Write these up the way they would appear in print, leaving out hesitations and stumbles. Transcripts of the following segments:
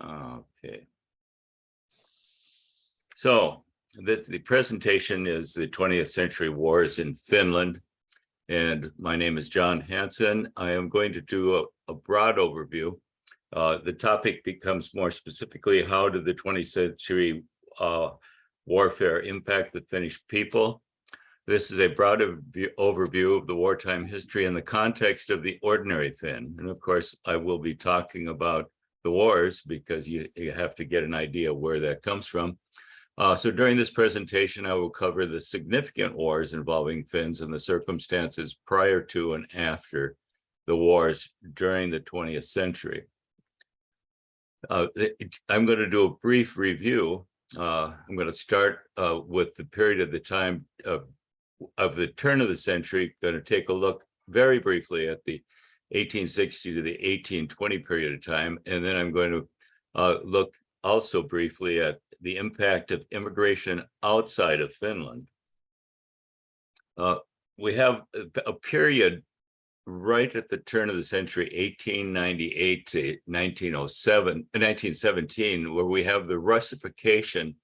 Okay. So the presentation is the 20th Century Wars in Finland. And my name is John Hanson. I am going to do a broad overview. The topic becomes more specifically, how did the 20th century warfare impact the Finnish people? This is a broad overview of the wartime history in the context of the ordinary Finn. And of course, I will be talking about the wars because you have to get an idea where that comes from. So during this presentation, I will cover the significant wars involving Finns and the circumstances prior to and after the wars during the 20th century. I'm going to do a brief review. I'm going to start with the period of the time of the turn of the century. Going to take a look very briefly at the 1860 to the 1820 period of time, and then I'm going to look also briefly at the impact of immigration outside of Finland. We have a period right at the turn of the century, 1898 to 1917, where we have the Russification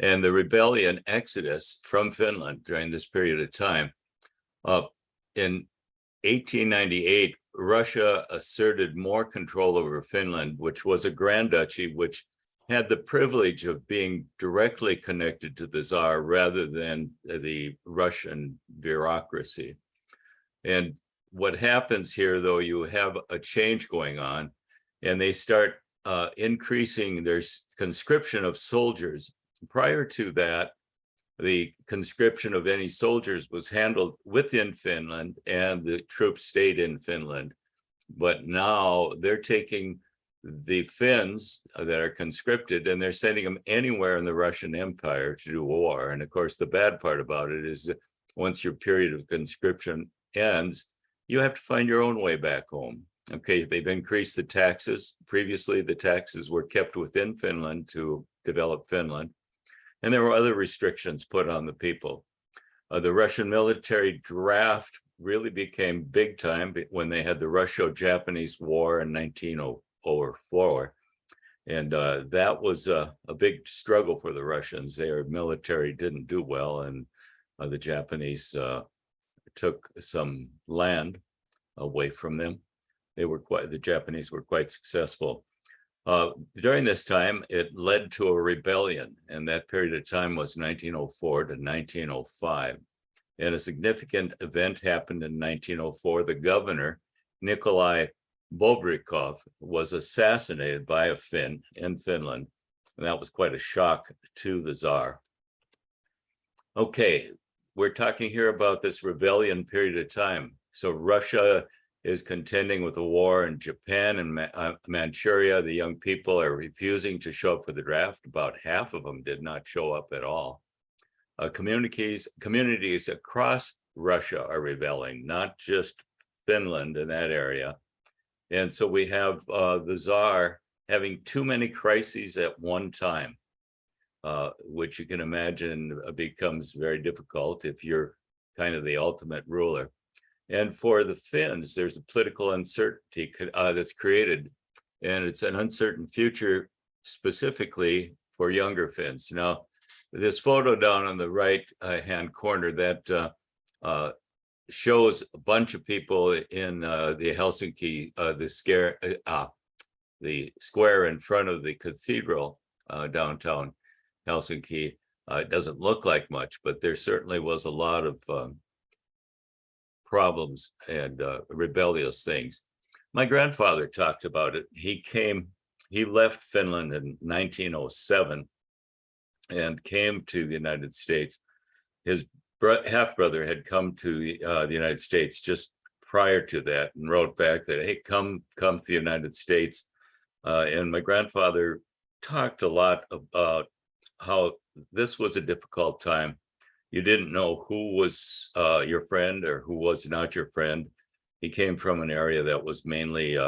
and the rebellion exodus from Finland during this period of time. In 1898, Russia asserted more control over Finland, which was a grand duchy, which had the privilege of being directly connected to the Tsar rather than the Russian bureaucracy. And what happens here, though, you have a change going on, and they start increasing their conscription of soldiers. Prior to that, the conscription of any soldiers was handled within Finland, and the troops stayed in Finland. But now they're taking the Finns that are conscripted, and they're sending them anywhere in the Russian Empire to do war. And of course, the bad part about it is that once your period of conscription ends, you have to find your own way back home. Okay, they've increased the taxes. Previously, the taxes were kept within Finland to develop Finland. And there were other restrictions put on the people. The Russian military draft really became big time when they had the Russo-Japanese War in 1904. And that was a big struggle for the Russians. Their military didn't do well, and the Japanese took some land away from them. The Japanese were quite successful. During this time, it led to a rebellion, and that period of time was 1904 to 1905. And a significant event happened in 1904. The governor, Nikolai Bobrikov, was assassinated by a Finn in Finland, and that was quite a shock to the Tsar. Okay, we're talking here about this rebellion period of time. So Russia is contending with a war in Japan and Manchuria. The young people are refusing to show up for the draft. About half of them did not show up at all. Communities across Russia are rebelling, not just Finland in that area. And so we have the Tsar having too many crises at one time, which you can imagine becomes very difficult if you're kind of the ultimate ruler. And for the Finns, there's a political uncertainty that's created, and it's an uncertain future specifically for younger Finns. Now, this photo down on the right-hand corner that shows a bunch of people in the Helsinki, the square in front of the cathedral downtown Helsinki. It doesn't look like much, but there certainly was a lot of problems and rebellious things. My grandfather talked about it. He left Finland in 1907 and came to the United States. His half-brother had come to the United States just prior to that and wrote back that, hey, come to the United States. And my grandfather talked a lot about how this was a difficult time. You didn't know who was your friend or who was not your friend. He came from an area that was mainly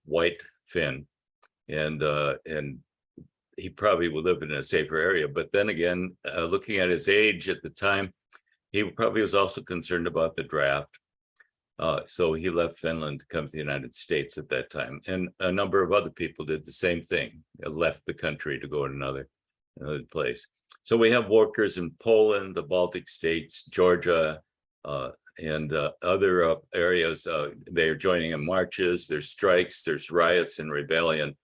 white Finn, and he probably would live in a safer area. But then again, looking at his age at the time, he probably was also concerned about the draft. So he left Finland to come to the United States at that time. And a number of other people did the same thing, left the country to go to another place. So we have workers in Poland, the Baltic states, Georgia, and other areas. They're joining in marches, there's strikes, there's riots and rebellion.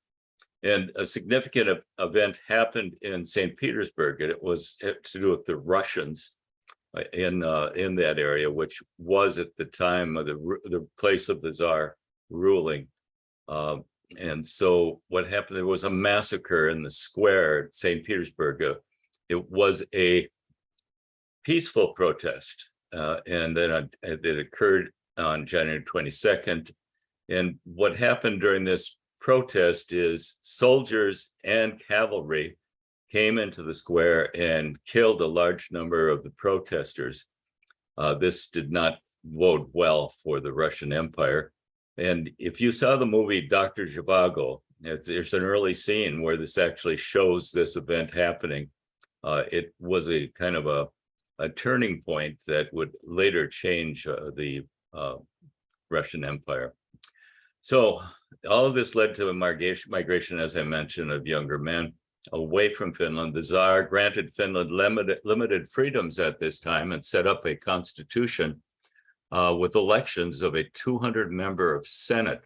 And a significant event happened in St. Petersburg, and it had to do with the Russians in that area, which was at the time of the place of the Tsar ruling. And so what happened, there was a massacre in the square at St. Petersburg. It was a peaceful protest, and then it occurred on January 22nd. And what happened during this protest is soldiers and cavalry came into the square and killed a large number of the protesters. This did not bode well for the Russian Empire. And if you saw the movie Dr. Zhivago, there's an early scene where this actually shows this event happening. It was a kind of a turning point that would later change the Russian Empire. So all of this led to a migration, as I mentioned, of younger men away from Finland. The Tsar granted Finland limited freedoms at this time and set up a constitution with elections of a 200-member Senate.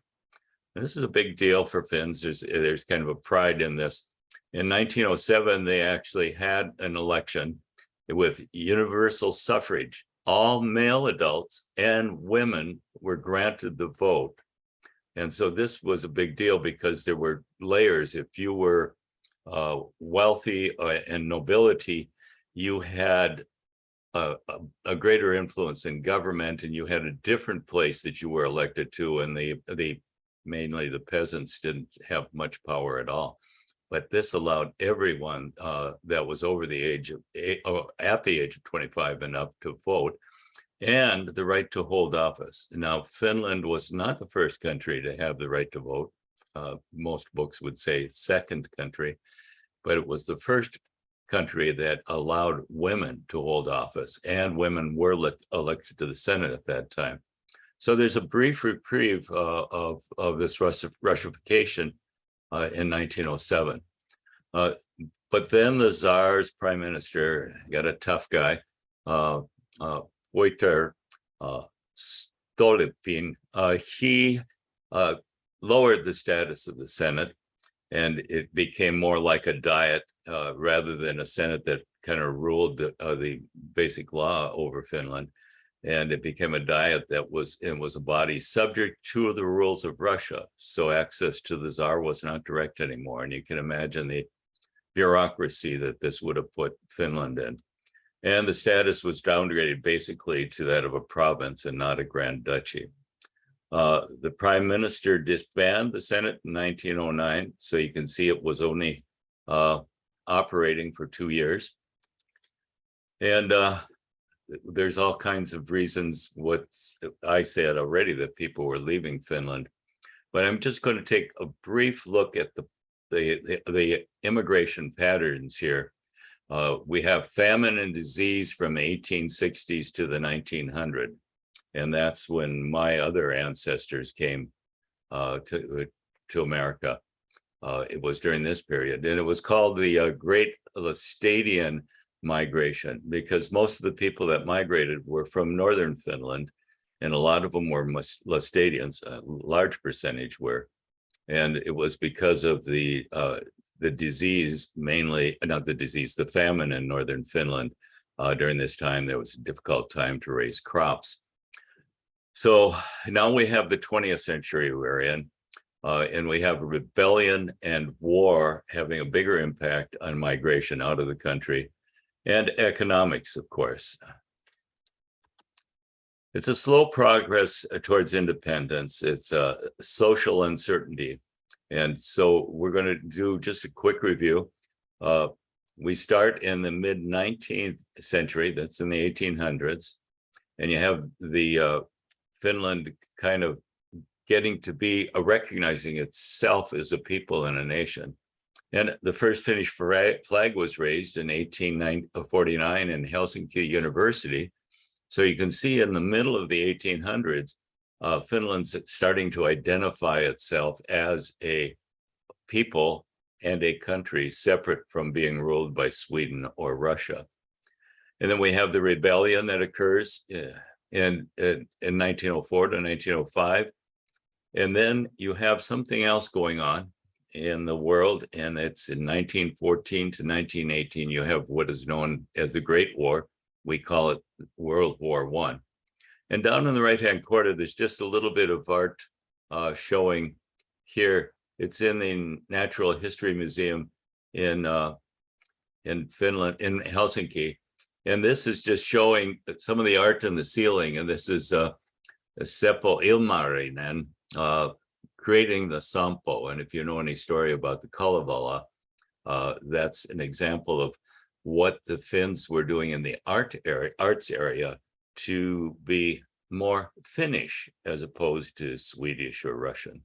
And this is a big deal for Finns. There's kind of a pride in this. In 1907, they actually had an election with universal suffrage. All male adults and women were granted the vote. And so this was a big deal because there were layers. If you were wealthy and nobility, you had a greater influence in government, and you had a different place that you were elected to, and mainly the peasants didn't have much power at all. But this allowed everyone that was over the age of at the age of 25 and up to vote, and the right to hold office. Now, Finland was not the first country to have the right to vote. Most books would say second country, but it was the first country that allowed women to hold office, and women were elected to the Senate at that time. So there's a brief reprieve of this Russification in 1907. But then the Tsar's prime minister, got a tough guy, Wojtek Stolypin, he lowered the status of the Senate, and it became more like a diet rather than a Senate that kind of ruled the basic law over Finland. And it became a diet that was a body subject to the rules of Russia. So access to the Tsar was not direct anymore. And you can imagine the bureaucracy that this would have put Finland in. And the status was downgraded basically to that of a province and not a grand duchy. The prime minister disbanded the Senate in 1909. So you can see it was only operating for 2 years. And there's all kinds of reasons, what I said already, that people were leaving Finland. But I'm just going to take a brief look at the immigration patterns here. We have famine and disease from the 1860s to the 1900s. And that's when my other ancestors came to America. It was during this period. And it was called the Great Lestadian Migration, because most of the people that migrated were from northern Finland, and a lot of them were Lestadians, a large percentage were. And it was because of the disease, mainly, not the disease, the famine in northern Finland. During this time, there was a difficult time to raise crops. So now we have the 20th century we're in, and we have rebellion and war having a bigger impact on migration out of the country, and economics, of course. It's a slow progress towards independence. It's a social uncertainty. And so we're going to do just a quick review. We start in the mid-19th century, that's in the 1800s, and you have the Finland kind of getting to be recognizing itself as a people and a nation. And the first Finnish flag was raised in 1849 in Helsinki University. So you can see in the middle of the 1800s, Finland's starting to identify itself as a people and a country separate from being ruled by Sweden or Russia. And then we have the rebellion that occurs in 1904 to 1905. And then you have something else going on in the world, and it's in 1914 to 1918, you have what is known as the Great War. We call it World War I. And down in the right-hand corner, there's just a little bit of art showing here. It's in the Natural History Museum in Finland, in Helsinki. And this is just showing some of the art in the ceiling. And this is Seppo Ilmarinen creating the Sampo. And if you know any story about the Kalevala, that's an example of what the Finns were doing in the arts area to be more Finnish as opposed to Swedish or Russian.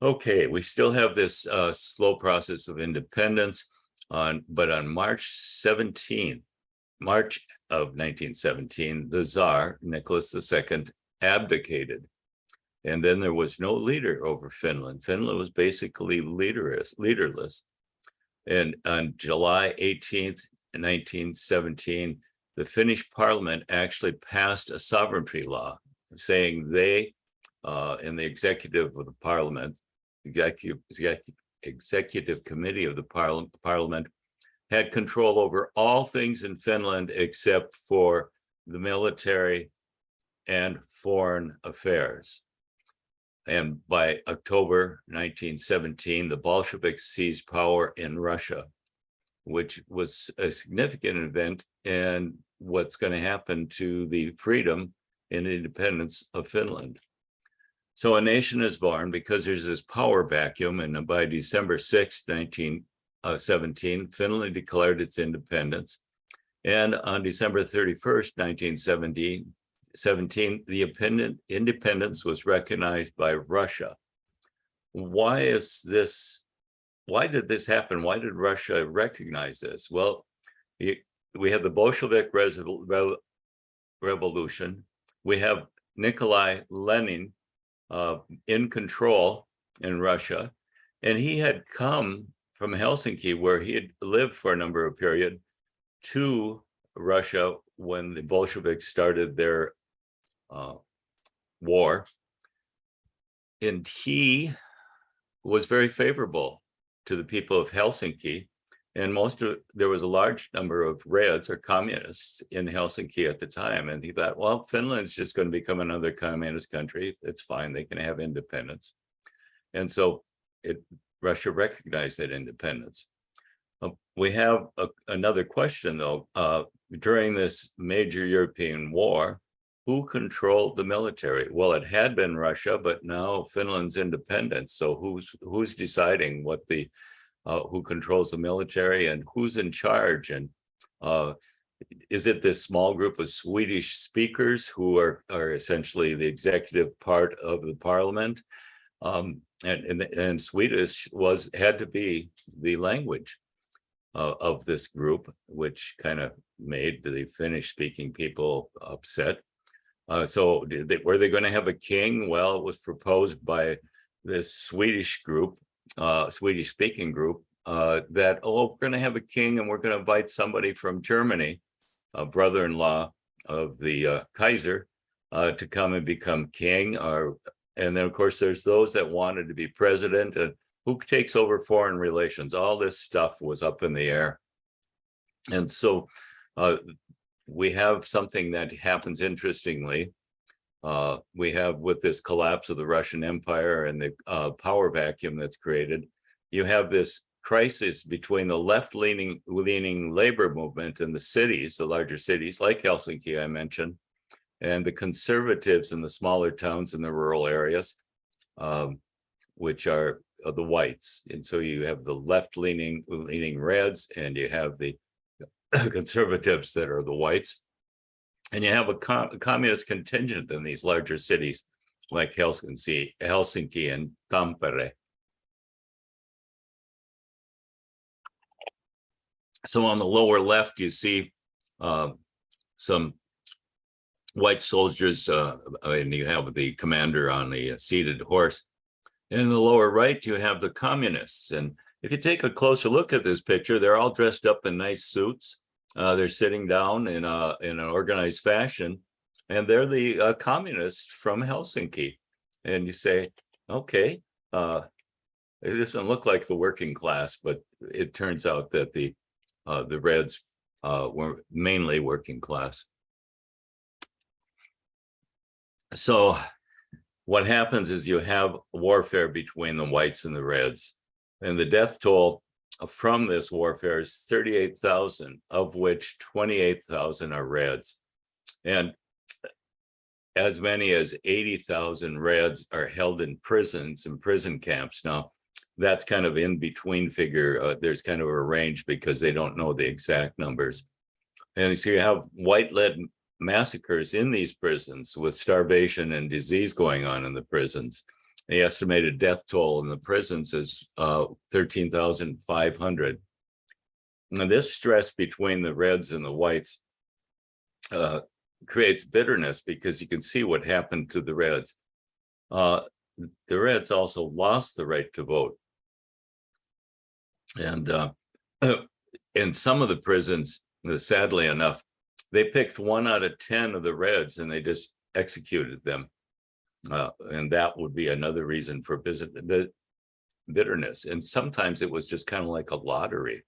Okay, we still have this slow process of independence, but on March of 1917, the Tsar, Nicholas II, abdicated. And then there was no leader over Finland. Finland was basically leaderless. And on July 18th, 1917, the Finnish parliament actually passed a sovereignty law saying they, in the executive of the parliament, executive committee of the parliament, had control over all things in Finland except for the military and foreign affairs. And by October 1917, the Bolsheviks seized power in Russia, which was a significant event and what's going to happen to the freedom and independence of Finland. So a nation is born because there's this power vacuum, and by December 6, 1917, Finland declared its independence. And on December 31st, 1917, the independence was recognized by Russia. Why is this? Why did this happen? Why did Russia recognize this? Well, we had the Bolshevik Revolution. We have Nikolai Lenin in control in Russia, and he had come from Helsinki, where he had lived for a number of periods, to Russia when the Bolsheviks started their war, and he was very favorable to the people of Helsinki, and there was a large number of Reds or communists in Helsinki at the time, and he thought, well, Finland's just going to become another communist country. It's fine, they can have independence. And so Russia recognized that independence. We have another question, though. During this major European war, who controlled the military? Well, it had been Russia, but now Finland's independent. So who's deciding what who controls the military and who's in charge? And is it this small group of Swedish speakers who are essentially the executive part of the parliament? And Swedish had to be the language of this group, which kind of made the Finnish-speaking people upset. So were they going to have a king? Well, it was proposed by this Swedish group, Swedish-speaking group, that, we're going to have a king and we're going to invite somebody from Germany, a brother-in-law of the Kaiser, to come and become king. And then, of course, there's those that wanted to be president, and who takes over foreign relations. All this stuff was up in the air. And so we have something that happens interestingly. We have, with this collapse of the Russian Empire and the power vacuum that's created, you have this crisis between the left-leaning labor movement in the cities, the larger cities like Helsinki, I mentioned, and the conservatives in the smaller towns in the rural areas, which are the whites. And so you have the left-leaning Reds, and you have the conservatives that are the whites. And you have a communist contingent in these larger cities like Helsinki and Tampere. So on the lower left, you see some white soldiers, and you have the commander on the seated horse. And in the lower right, you have the communists. And if you take a closer look at this picture, they're all dressed up in nice suits. They're sitting down in an organized fashion, and they're the communists from Helsinki. And you say, okay, it doesn't look like the working class, but it turns out that the Reds were mainly working class. So what happens is you have warfare between the whites and the Reds, and the death toll from this warfare is 38,000, of which 28,000 are Reds. And as many as 80,000 Reds are held in prisons and prison camps. Now, that's kind of in between figure. There's kind of a range because they don't know the exact numbers. And so you have white-led massacres in these prisons with starvation and disease going on in the prisons. The estimated death toll in the prisons is 13,500. And this stress between the Reds and the whites creates bitterness because you can see what happened to the Reds. The Reds also lost the right to vote. And in some of the prisons, sadly enough, they picked 1 out of 10 of the Reds and they just executed them. And that would be another reason for bitterness. And sometimes it was just kind of like a lottery,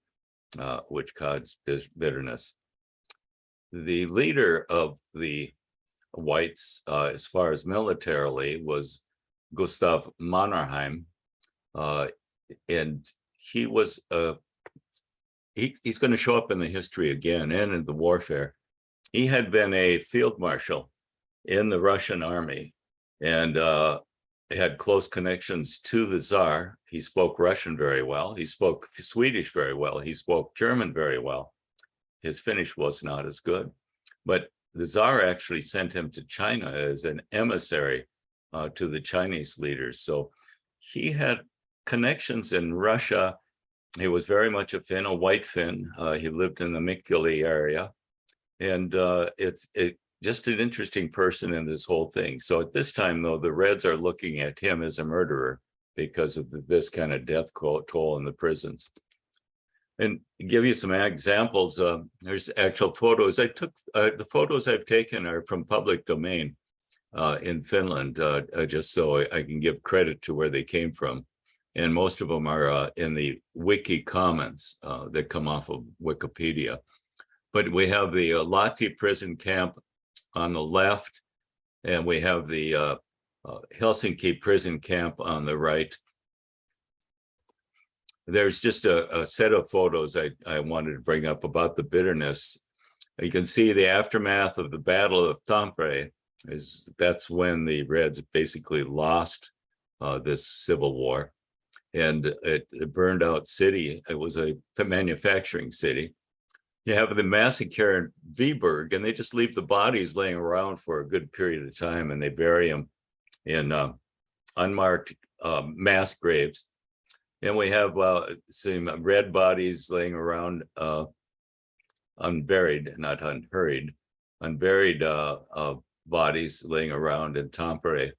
which caused bitterness. The leader of the whites, as far as militarily, was Gustav Mannerheim. And he was, he's going to show up in the history again and in the warfare. He had been a field marshal in the Russian army and had close connections to the Tsar. He spoke Russian very well. He spoke Swedish very well. He spoke German very well. His Finnish was not as good. But the Tsar actually sent him to China as an emissary to the Chinese leaders. So he had connections in Russia. He was very much a Finn, a white Finn. He lived in the Mikkeli area. And it's just an interesting person in this whole thing. So at this time, though, the Reds are looking at him as a murderer because of this kind of death toll in the prisons. And give you some examples. There's actual photos. I took the photos I've taken are from public domain in Finland, just so I can give credit to where they came from. And most of them are in the wiki comments that come off of Wikipedia. But we have the Lahti prison camp on the left, and we have the Helsinki prison camp on the right. There's just a set of photos I wanted to bring up about the bitterness. You can see the aftermath of the Battle of Tampere. That's when the Reds basically lost this civil war. And it burned out city. It was a manufacturing city. You have the massacre in Viborg, and they just leave the bodies laying around for a good period of time, and they bury them in unmarked mass graves. And we have some red bodies laying around, unburied, not unhurried, unburied bodies laying around in Tampere.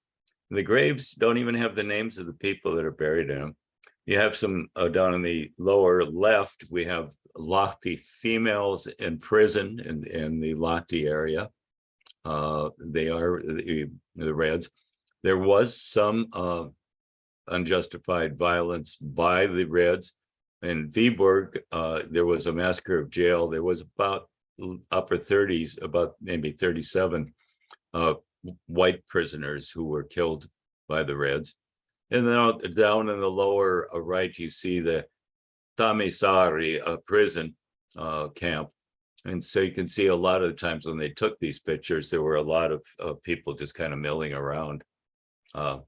And the graves don't even have the names of the people that are buried in them. You have some down in the lower left, we have Lahti females in prison in the Lahti area. They are the Reds. There was some unjustified violence by the Reds. In Viborg, there was a massacre of jail. There was about upper 30s, about maybe 37 white prisoners who were killed by the Reds. And then down in the lower right, you see the Tamisaari prison camp. And so you can see a lot of times when they took these pictures, there were a lot of people just kind of milling around. Not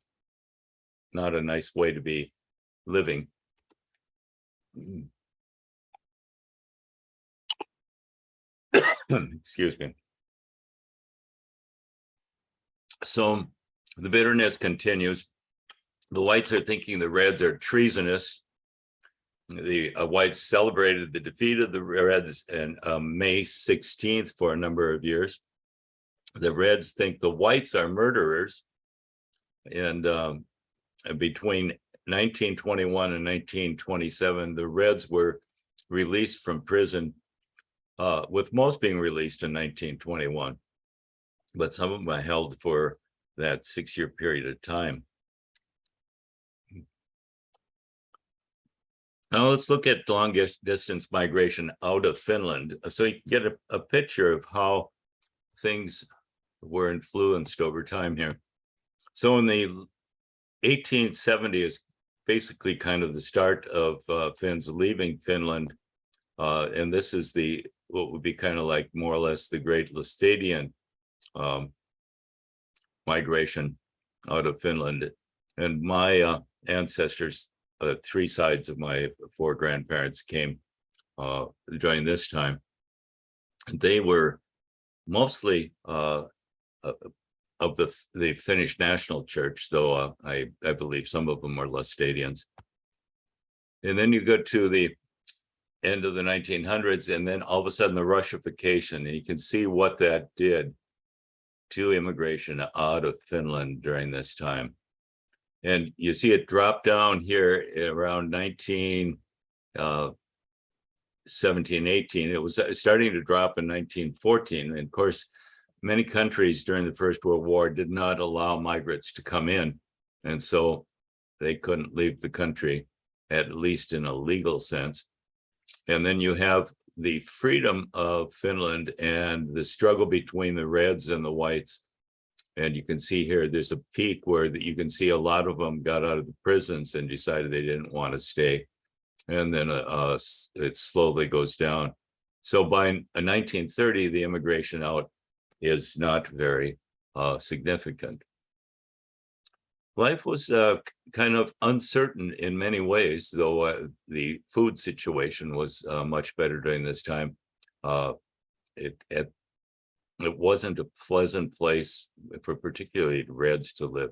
a nice way to be living. Excuse me. So the bitterness continues. The whites are thinking the Reds are treasonous. The whites celebrated the defeat of the Reds on May 16th for a number of years. the Reds think the whites are murderers. And between 1921 and 1927, the Reds were released from prison, with most being released in 1921. But some of them are held for that 6-year period of time. Now let's look at long distance migration out of Finland, so you get a picture of how things were influenced over time here. So in the 1870s, basically kind of the start of Finns leaving Finland, and this is what would be kind of like more or less the Great Laestadian migration out of Finland. And my ancestors, 3 sides of my 4 grandparents came during this time. They were mostly of the Finnish National Church, though I believe some of them are Laestadians. And then you go to the end of the 1900s, and then all of a sudden the Russification, and you can see what that did to immigration out of Finland during this time. And you see it drop down here around 1917, 18. It was starting to drop in 1914. And of course, many countries during the First World War did not allow migrants to come in. And so they couldn't leave the country, at least in a legal sense. And then you have the freedom of Finland and the struggle between the Reds and the whites. And you can see here, there's a peak where you can see a lot of them got out of the prisons and decided they didn't want to stay. And then it slowly goes down. So by 1930, the immigration out is not very significant. Life was kind of uncertain in many ways, though the food situation was much better during this time. It wasn't a pleasant place for particularly Reds to live.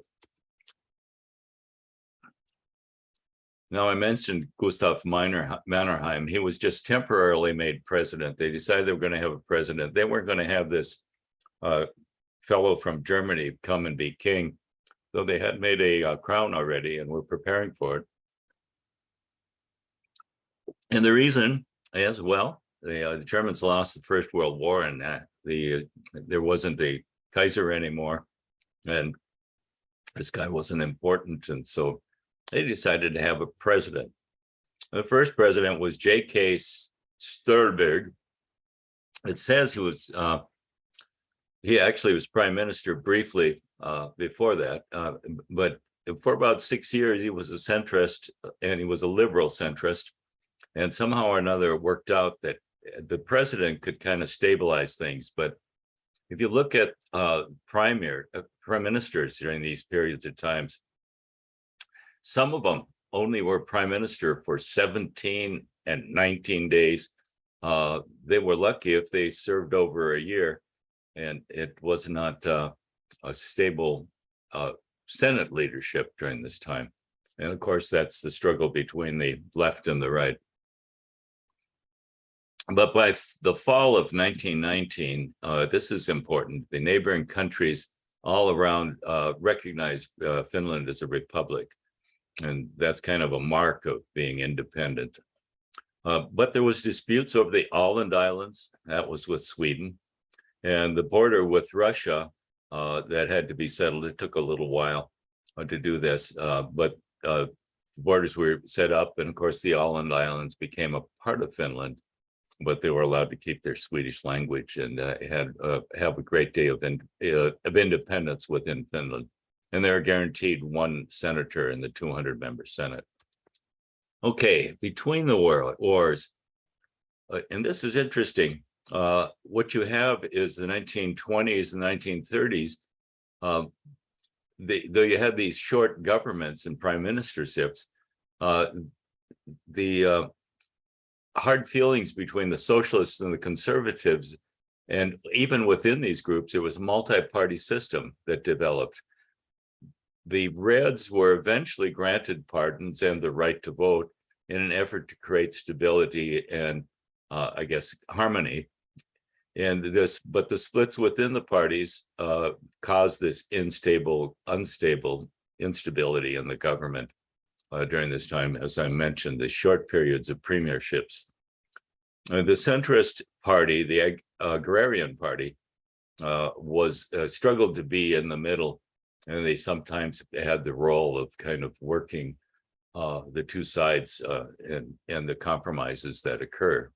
Now, I mentioned Gustav Mannerheim. He was just temporarily made president. They decided they were going to have a president. They weren't going to have this fellow from Germany come and be king, though they had made a crown already and were preparing for it. And the reason is, well, the Germans lost the First World War, and there wasn't the Kaiser anymore, and this guy wasn't important, and so they decided to have a president. The first president was J.K. Sturberg. It says he actually was prime minister briefly before that, but for about 6 years he was a centrist, and he was a liberal centrist, and somehow or another it worked out that the president could kind of stabilize things. But if you look at prime ministers during these periods of times, some of them only were prime minister for 17 and 19 days. They were lucky if they served over a year, and it was not a stable Senate leadership during this time. And of course, that's the struggle between the left and the right. But by the fall of 1919, this is important, the neighboring countries all around recognized Finland as a republic. And that's kind of a mark of being independent. But there was disputes over the Åland Islands, that was with Sweden, and the border with Russia that had to be settled. It took a little while to do this, but the borders were set up, and of course the Åland Islands became a part of Finland, but they were allowed to keep their Swedish language and have a great day of independence within Finland. And they're guaranteed 1 senator in the 200-member Senate. Okay, between the wars, and this is interesting, what you have is the 1920s and 1930s, though you had these short governments and prime ministerships, the hard feelings between the socialists and the conservatives, and even within these groups, there was a multi-party system that developed. The Reds were eventually granted pardons and the right to vote in an effort to create stability and, I guess, harmony. And but the splits within the parties caused this instability in the government during this time. As I mentioned, the short periods of premierships. The centrist party, the agrarian party, was struggled to be in the middle, and they sometimes had the role of kind of working the two sides and the compromises that occur.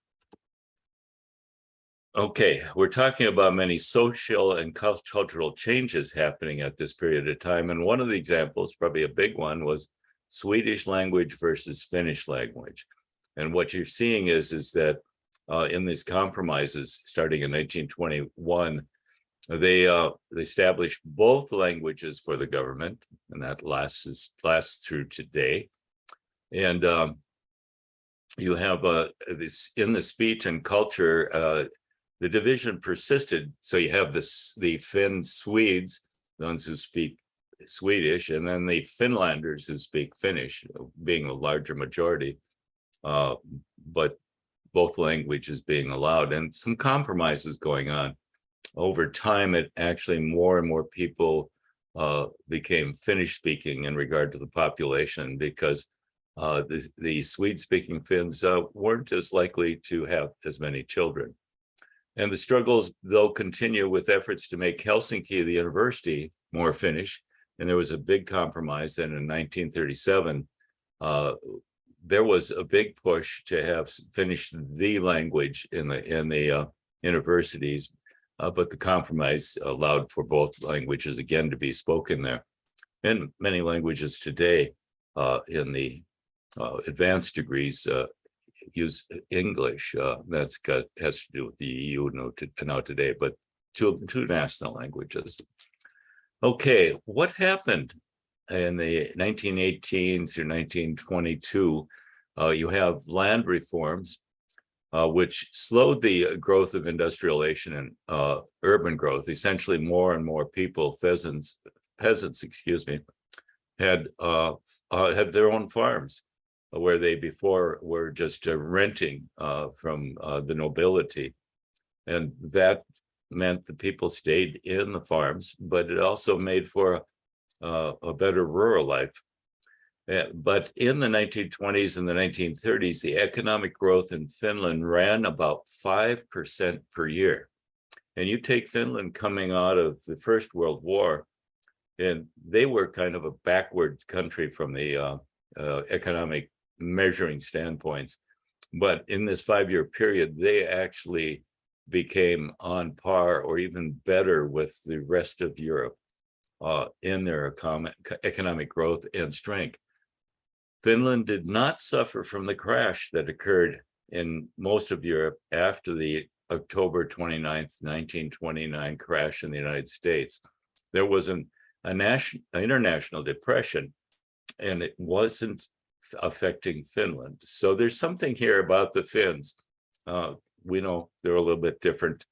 Okay, we're talking about many social and cultural changes happening at this period of time, and one of the examples, probably a big one, was Swedish language versus Finnish language. And what you're seeing is that in these compromises, starting in 1921, they established both languages for the government, and that lasts through today. And you have this in the speech and culture. The division persisted. So you have the Finn Swedes, the ones who speak Swedish, and then the Finlanders who speak Finnish, being the larger majority, but both languages being allowed, and some compromises going on. Over time, it actually more and more people became Finnish speaking in regard to the population, because the Swede speaking Finns weren't as likely to have as many children. And the struggles, though, continue with efforts to make Helsinki, the university, more Finnish. And there was a big compromise then in 1937. There was a big push to have Finnish the language in the universities, but the compromise allowed for both languages again to be spoken there. And many languages today in the advanced degrees use English. Has to do with the EU now today, but two national languages. Okay, what happened in the 1918 through 1922? You have land reforms, which slowed the growth of industrialization and urban growth. Essentially, more and more people, peasants, had their own farms, where they before were just renting from the nobility. And that meant the people stayed in the farms, but it also made for a better rural life. But in the 1920s and the 1930s, the economic growth in Finland ran about 5% per year. And you take Finland coming out of the First World War, and they were kind of a backward country from the economic measuring standpoints. But in this 5-year period, they actually became on par or even better with the rest of Europe in their economic growth and strength. Finland did not suffer from the crash that occurred in most of Europe after the October 29th, 1929 crash in the United States. There was an international depression, and it wasn't affecting Finland. So there's something here about the Finns. We know they're a little bit different.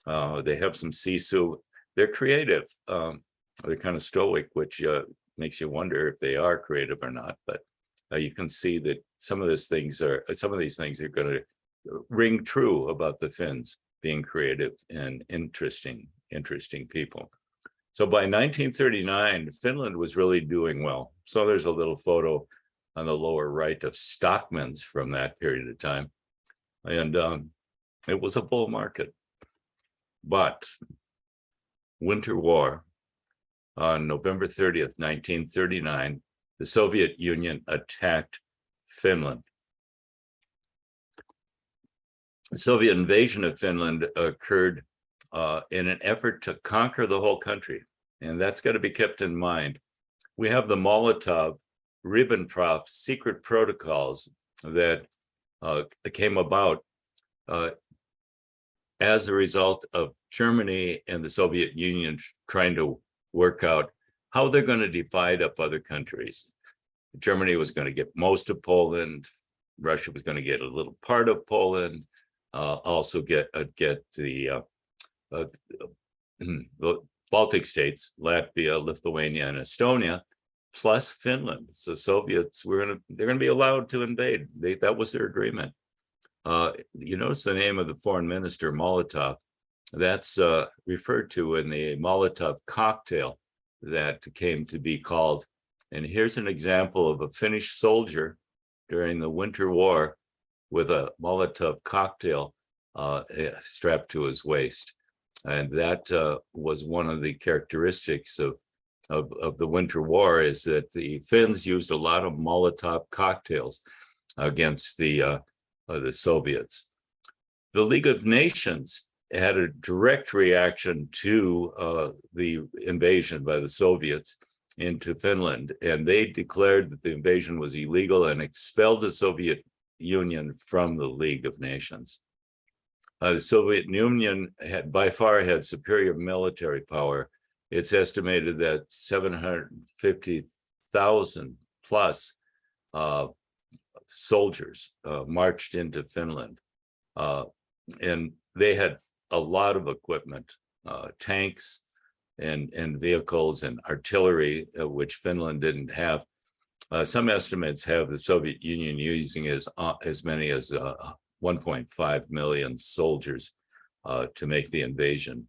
They have some sisu. They're creative. They're kind of stoic, which makes you wonder if they are creative or not. But you can see that some of these things are going to ring true about the Finns being creative and interesting people. So by 1939, Finland was really doing well. So there's a little photo on the lower right of stockmen's from that period of time. And it was a bull market. But Winter War, on November 30th, 1939, the Soviet Union attacked Finland. The Soviet invasion of Finland occurred in an effort to conquer the whole country. And that's got to be kept in mind. We have the Molotov-Ribbentrop secret protocols that came about as a result of Germany and the Soviet Union trying to work out how they're going to divide up other countries. Germany was going to get most of Poland. Russia was going to get a little part of Poland. Also get the Baltic states, Latvia, Lithuania, and Estonia, plus Finland. So Soviets they're going to be allowed to invade. That was their agreement. You notice the name of the foreign minister, Molotov. That's referred to in the Molotov cocktail that came to be called. And here's an example of a Finnish soldier during the Winter War with a Molotov cocktail strapped to his waist. And that was one of the characteristics of the Winter War, is that the Finns used a lot of Molotov cocktails against the Soviets. The League of Nations had a direct reaction to the invasion by the Soviets into Finland, and they declared that the invasion was illegal and expelled the Soviet Union from the League of Nations. The Soviet Union had by far had superior military power. It's estimated that 750,000 plus soldiers marched into Finland, and they had a lot of equipment, tanks and vehicles and artillery, which Finland didn't have. Some estimates have the Soviet Union using as many as 1.5 million soldiers to make the invasion.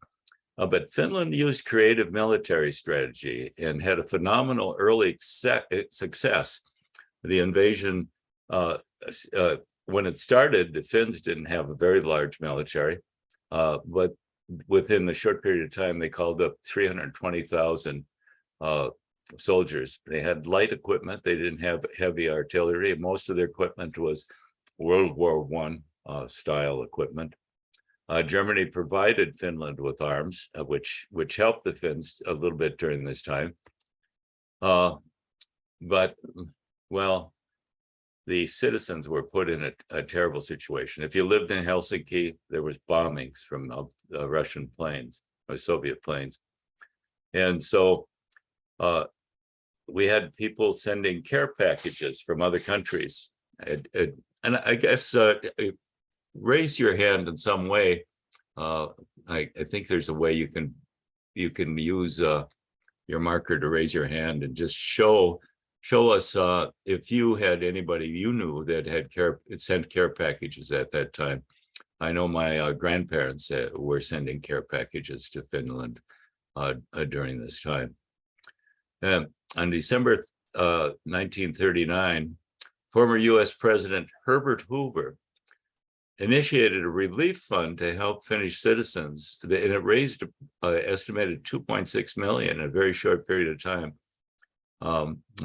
But Finland used creative military strategy and had a phenomenal early success. The invasion, when it started, the Finns didn't have a very large military, but within a short period of time, they called up 320,000 soldiers. They had light equipment. They didn't have heavy artillery. Most of their equipment was World War I style equipment. Germany provided Finland with arms, which helped the Finns a little bit during this time. But, well, the citizens were put in a terrible situation. If you lived in Helsinki, there was bombings from Russian planes or Soviet planes. And so we had people sending care packages from other countries. And I guess raise your hand in some way. I think there's a way you can use your marker to raise your hand and just show us if you had anybody you knew that had sent care packages at that time. I know my grandparents were sending care packages to Finland during this time. On December 1939, former U.S. President Herbert Hoover initiated a relief fund to help Finnish citizens, and it raised estimated 2.6 million in a very short period of time.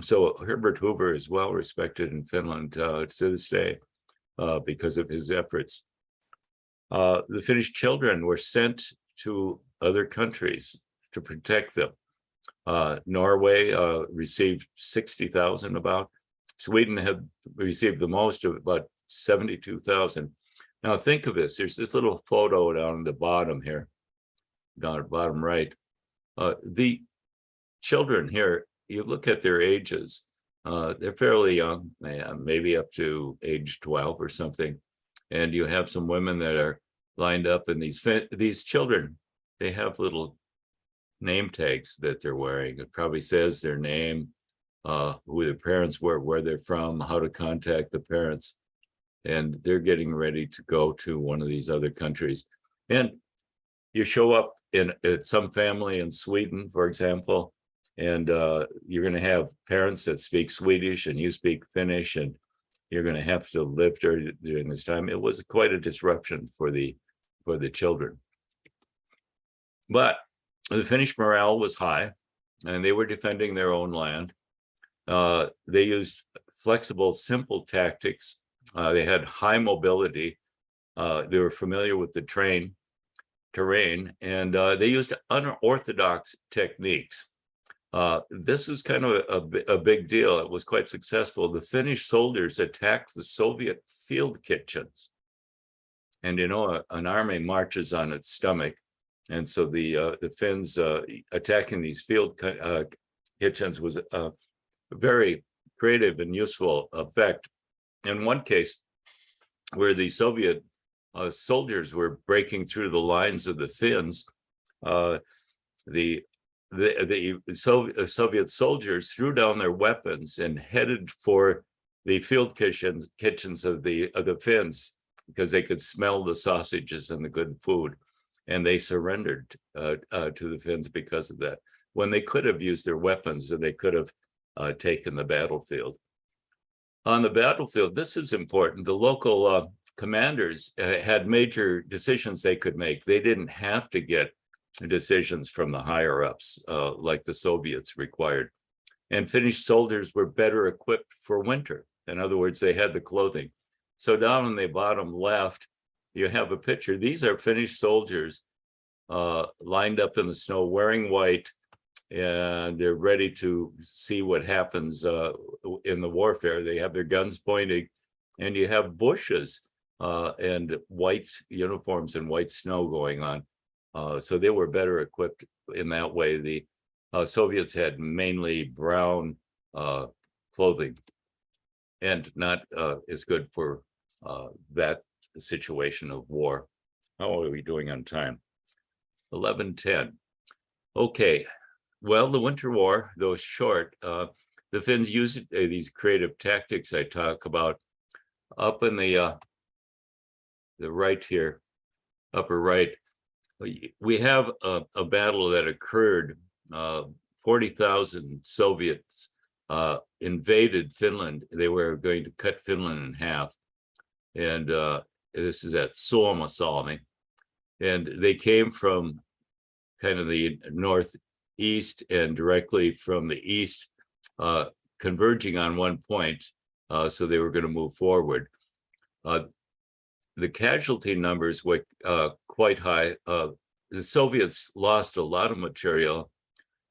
So Herbert Hoover is well respected in Finland to this day because of his efforts. The Finnish children were sent to other countries to protect them. Norway received 60,000 about. Sweden had received the most, of about 72,000. Now think of this, there's this little photo down the bottom here, down at bottom right. The children here, you look at their ages, they're fairly young, maybe up to age 12 or something. And you have some women that are lined up, and these children, they have little name tags that they're wearing. It probably says their name, who their parents were, where they're from, how to contact the parents. And they're getting ready to go to one of these other countries. And you show up at some family in Sweden, for example, and you're going to have parents that speak Swedish and you speak Finnish, and you're going to have to live during this time. It was quite a disruption for the children. But the Finnish morale was high, and they were defending their own land. They used flexible, simple tactics. They had high mobility. They were familiar with the terrain, and they used unorthodox techniques. This is kind of a big deal. It was quite successful. The Finnish soldiers attacked the Soviet field kitchens. And you know, an army marches on its stomach. And so the Finns attacking these field kitchens was a very creative and useful effect. In one case, where the Soviet soldiers were breaking through the lines of the Finns, the Soviet soldiers threw down their weapons and headed for the field kitchens of the Finns, because they could smell the sausages and the good food. and they surrendered to the Finns because of that, when they could have used their weapons and they could have taken the battlefield. On the battlefield, this is important. The local commanders had major decisions they could make. They didn't have to get decisions from the higher ups like the Soviets required. And Finnish soldiers were better equipped for winter. In other words, they had the clothing. So down on the bottom left, you have a picture. These are Finnish soldiers lined up in the snow wearing white, and they're ready to see what happens in the warfare. They have their guns pointing, and you have bushes and white uniforms and white snow going on. So they were better equipped in that way. The Soviets had mainly brown clothing, and not as good for that situation of war. How are we doing on time? 11:10. Okay. Well, the Winter War, though short, the Finns used these creative tactics I talk about. Up in the right here, upper right, we have a battle that occurred. 40,000 Soviets invaded Finland. They were going to cut Finland in half. And this is at Suomussalmi. And they came from kind of the northeast and directly from the east, converging on one point. So they were going to move forward. The casualty numbers were quite high. The Soviets lost a lot of material,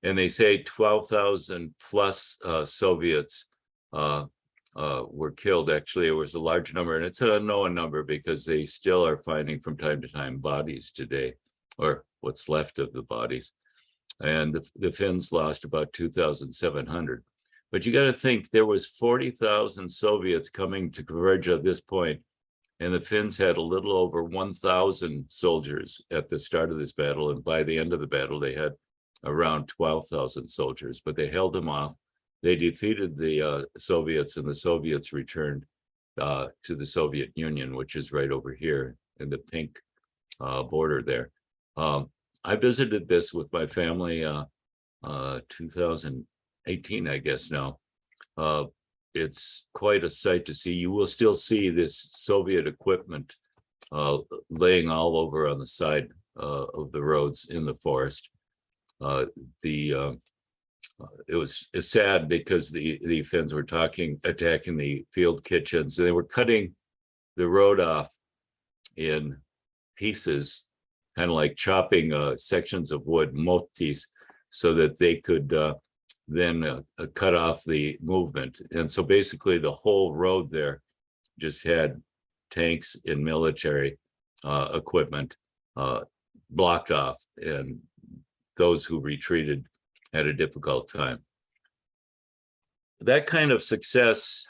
and they say 12,000 plus Soviets were killed. Actually, it was a large number, and it's an unknown number because they still are finding from time to time bodies today, or what's left of the bodies. And the Finns lost about 2,700. But you got to think there was 40,000 Soviets coming to converge at this point, and the Finns had a little over 1,000 soldiers at the start of this battle, and by the end of the battle, they had around 12,000 soldiers, but they held them off. They defeated the Soviets, and the Soviets returned to the Soviet Union, which is right over here in the pink border there. I visited this with my family 2018, I guess now. It's quite a sight to see. You will still see this Soviet equipment laying all over on the side of the roads in the forest. It's sad because the Finns were attacking the field kitchens. They were cutting the road off in pieces, kind of like chopping sections of wood, motis, so that they could then cut off the movement. And so basically the whole road there just had tanks and military equipment blocked off, and those who retreated had a difficult time. That kind of success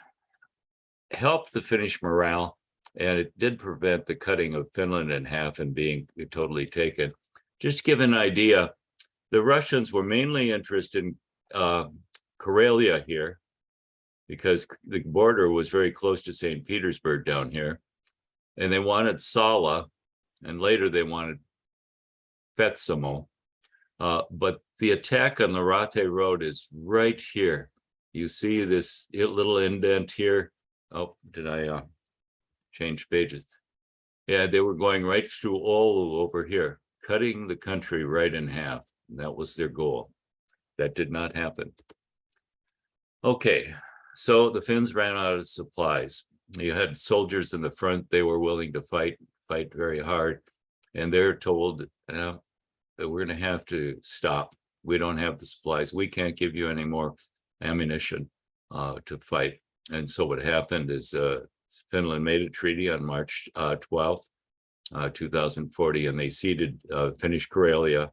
helped the Finnish morale, and it did prevent the cutting of Finland in half and being totally taken. Just to give an idea, the Russians were mainly interested in Karelia here, because the border was very close to St. Petersburg down here, and they wanted Sala, and later they wanted Petsamo. But the attack on the Rate Road is right here. You see this little indent here. Oh, did I change pages? Yeah, they were going right through Oulu over here, cutting the country right in half. That was their goal. That did not happen. Okay, so the Finns ran out of supplies. You had soldiers in the front. They were willing to fight very hard. And they're told, that we're going to have to stop. We don't have the supplies. We can't give you any more ammunition to fight. And so what happened is Finland made a treaty on March 12th, 2040, and they ceded Finnish Karelia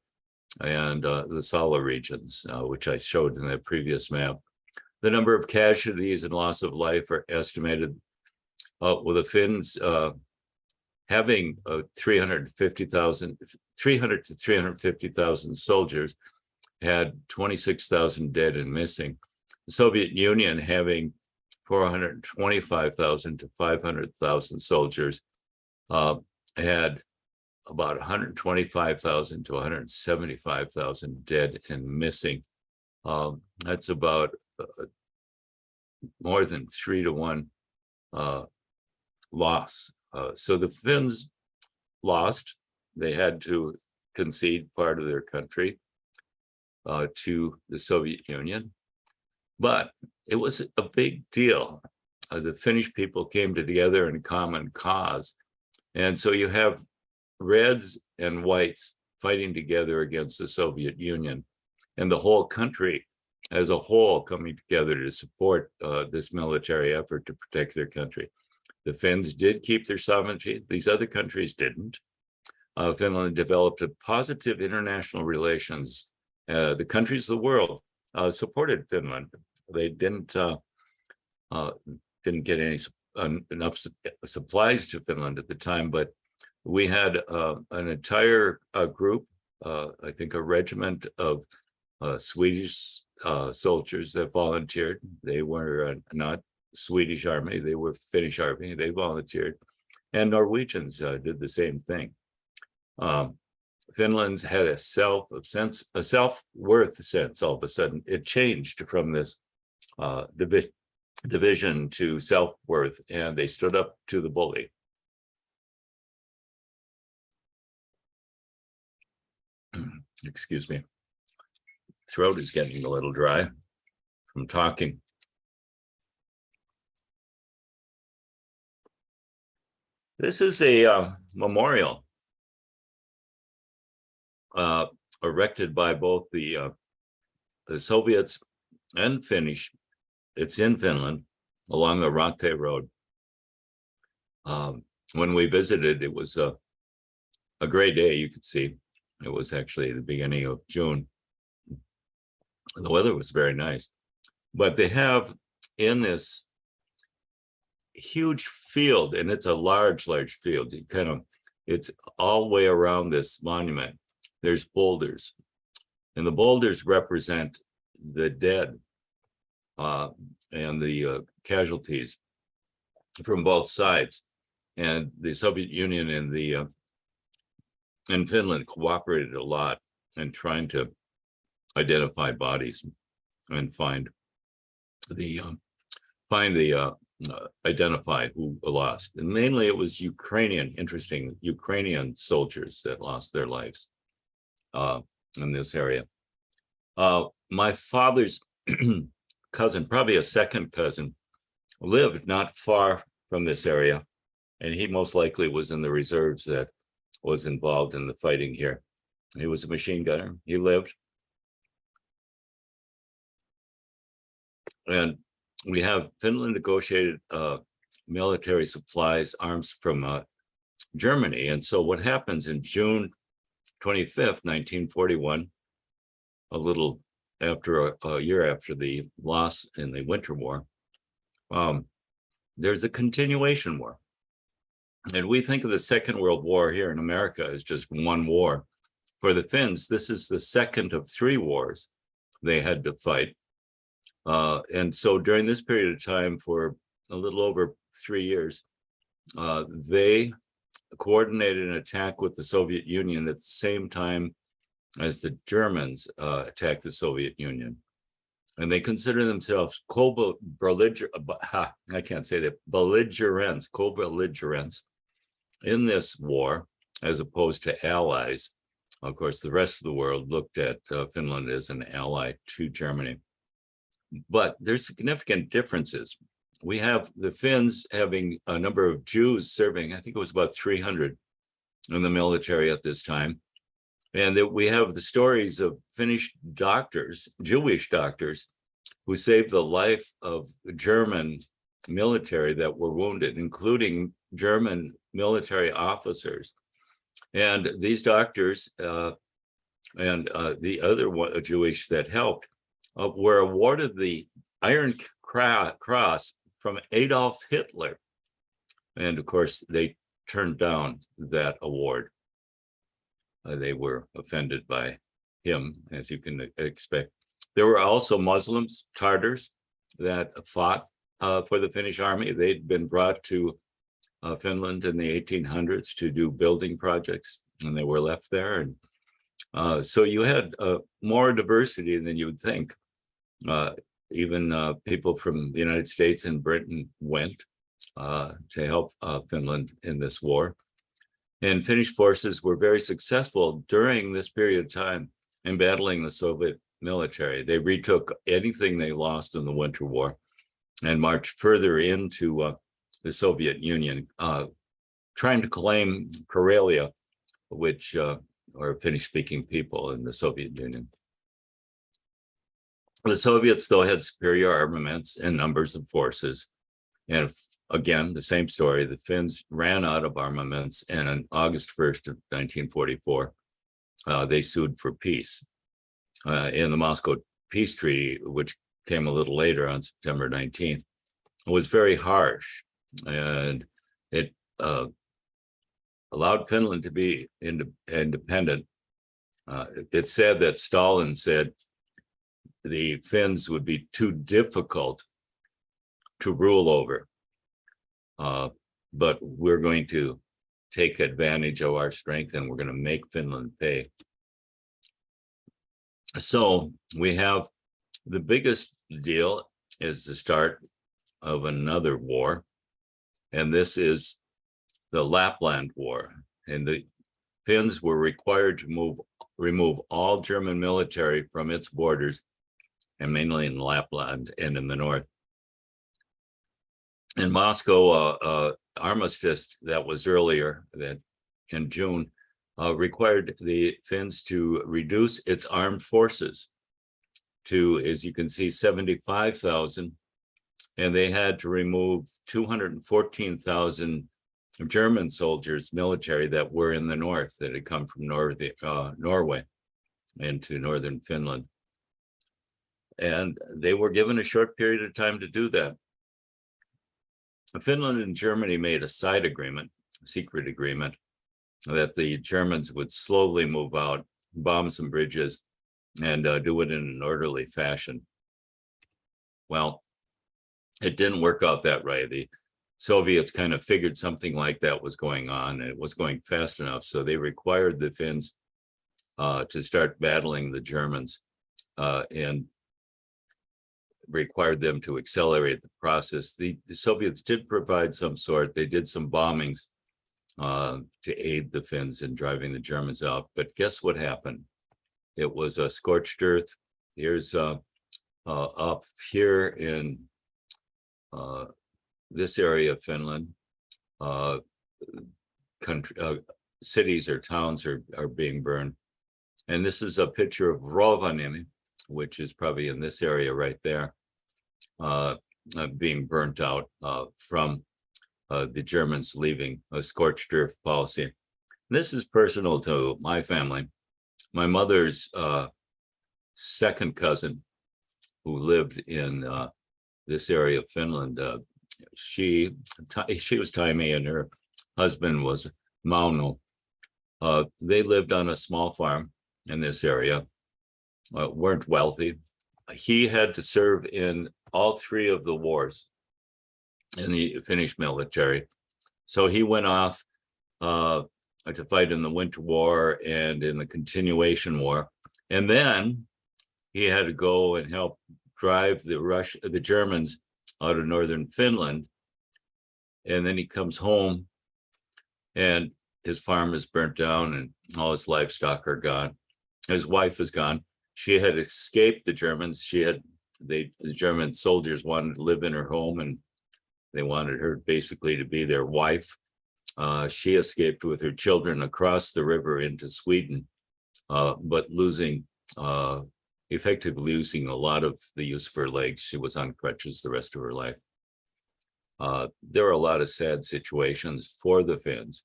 and the Sala regions, which I showed in the previous map. The number of casualties and loss of life are estimated, with the Finns having 300 to 350,000 soldiers, had 26,000 dead and missing. The Soviet Union having 425,000 to 500,000 soldiers, had about 125,000 to 175,000 dead and missing. That's about more than 3-to-1 loss. So the Finns lost. They had to concede part of their country to the Soviet Union, but it was a big deal. The Finnish people came together in common cause. And so you have Reds and Whites fighting together against the Soviet Union, and the whole country as a whole coming together to support this military effort to protect their country. The Finns did keep their sovereignty. These other countries didn't. Finland developed a positive international relations. The countries of the world supported Finland. They didn't get any enough supplies to Finland at the time, but we had an entire group, I think a regiment of Swedish soldiers that volunteered. They were not Swedish army, they were Finnish army, they volunteered. And Norwegians did the same thing. Finland's had a self-worth sense all of a sudden. It changed from this division to self-worth, and they stood up to the bully. Excuse me. Throat is getting a little dry from talking. This is a memorial erected by both the Soviets and Finnish. It's in Finland along the Rante Road. When we visited, it was a great day. You could see it was actually the beginning of June. The weather was very nice, but they have in this huge field, and it's a large field. It's all the way around this monument. There's boulders, and the boulders represent the dead and the casualties from both sides. And the Soviet Union and Finland cooperated a lot in trying to identify bodies and identify who lost. And mainly it was Ukrainian soldiers that lost their lives in this area. My father's cousin, probably a second cousin, lived not far from this area, and he most likely was in the reserves that was involved in the fighting here. He was a machine gunner. He lived. And we have Finland negotiated military supplies, arms from Germany. And so what happens in June 25th, 1941, a little after a year after the loss in the Winter War, there's a continuation war. And we think of the Second World War here in America as just one war. For the Finns, this is the second of 3 wars they had to fight. And so during this period of time, for a little over 3 years, they coordinated an attack with the Soviet Union at the same time as the Germans attacked the Soviet Union. And they consider themselves co-belligerents in this war, as opposed to allies. Of course, the rest of the world looked at Finland as an ally to Germany. But there's significant differences. We have the Finns having a number of Jews serving, I think it was about 300 in the military at this time. And that we have the stories of Finnish doctors, Jewish doctors, who saved the life of German military that were wounded, including German military officers. And these doctors and the other Jewish that helped were awarded the Iron Cross from Adolf Hitler. And of course, they turned down that award. They were offended by him, as you can expect. There were also Muslims, Tartars, that fought for the Finnish army. They'd been brought to Finland in the 1800s to do building projects. and they were left there. And so you had more diversity than you would think. Even people from the United States and Britain went to help Finland in this war. And Finnish forces were very successful during this period of time in battling the Soviet military. They retook anything they lost in the Winter War and marched further into the Soviet Union, trying to claim Karelia, which are Finnish-speaking people in the Soviet Union. The Soviets, though, had superior armaments and numbers of forces. And again, the same story. The Finns ran out of armaments, and on August 1st of 1944, they sued for peace. In the Moscow Peace Treaty, which came a little later on September 19th, was very harsh, and it allowed Finland to be independent. It's said that Stalin said the Finns would be too difficult to rule over, but we're going to take advantage of our strength and we're going to make Finland pay. So we have the biggest deal is the start of another war, and this is the Lapland War. And the Finns were required to remove all German military from its borders, and mainly in Lapland and in the north. In Moscow, armistice that was earlier, that in June, required the Finns to reduce its armed forces to, as you can see, 75,000, and they had to remove 214,000 German soldiers, military, that were in the north, that had come from Norway into northern Finland. And they were given a short period of time to do that. Finland and Germany made a side agreement, a secret agreement, that the Germans would slowly move out, bomb some bridges, and do it in an orderly fashion. Well, it didn't work out that way. The Soviets kind of figured something like that was going on, and it was going fast enough, so they required the Finns to start battling the Germans and required them to accelerate the process. The Soviets did provide some sort. They did some bombings to aid the Finns in driving the Germans out. But guess what happened? It was a scorched earth. Here's up here in this area of Finland, cities or towns are being burned. And this is a picture of Rovaniemi, which is probably in this area right there, being burnt out from the Germans leaving a scorched earth policy. This is personal to my family. My mother's second cousin, who lived in this area of Finland, she was Taimi and her husband was Mauno. They lived on a small farm in this area, weren't wealthy. He had to serve in all three of the wars in the Finnish military. So he went off to fight in the Winter War and in the Continuation War. And then he had to go and help drive the Germans out of northern Finland. And then he comes home and his farm is burnt down and all his livestock are gone. His wife is gone. She had escaped the Germans. The German soldiers wanted to live in her home and they wanted her basically to be their wife. She escaped with her children across the river into Sweden, but effectively losing a lot of the use of her legs. She was on crutches the rest of her life. There are a lot of sad situations for the Finns.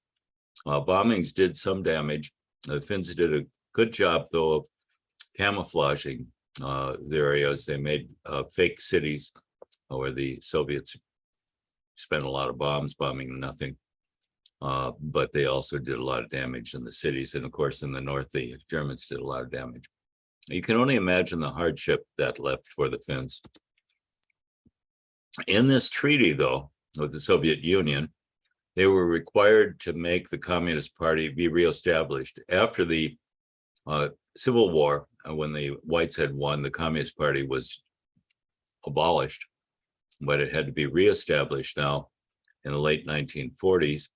Bombings did some damage. The Finns did a good job, though, of camouflaging the areas. They made fake cities where the Soviets spent a lot of bombs bombing nothing. But they also did a lot of damage in the cities. And of course, in the north, the Germans did a lot of damage. You can only imagine the hardship that left for the Finns. In this treaty, though, with the Soviet Union, they were required to make the Communist Party be reestablished. After the Civil War, when the whites had won, the Communist Party was abolished, but it had to be reestablished now in the late 1940s.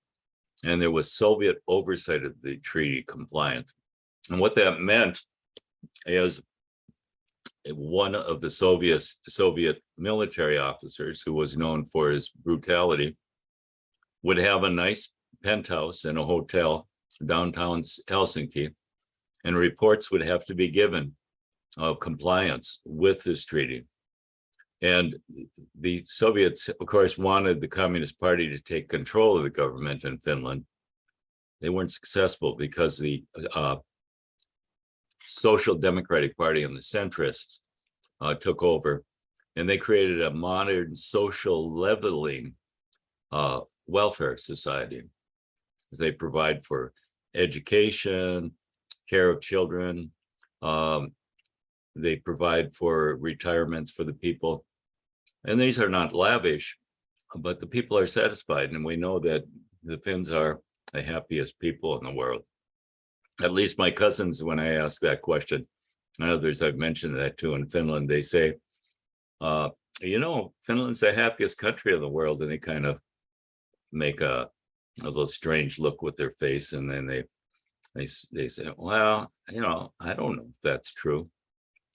And there was Soviet oversight of the treaty compliance. And what that meant is one of the Soviet military officers, who was known for his brutality, would have a nice penthouse in a hotel downtown Helsinki, and reports would have to be given of compliance with this treaty. And the Soviets, of course, wanted the Communist Party to take control of the government in Finland. They weren't successful because the Social Democratic Party and the centrists took over, and they created a modern social leveling welfare society. They provide for education, care of children. They provide for retirements for the people. And these are not lavish, but the people are satisfied. And we know that the Finns are the happiest people in the world. At least my cousins, when I ask that question, and others I've mentioned that too in Finland, they say, Finland's the happiest country in the world. And they kind of make a little strange look with their face. And then they say, well, I don't know if that's true.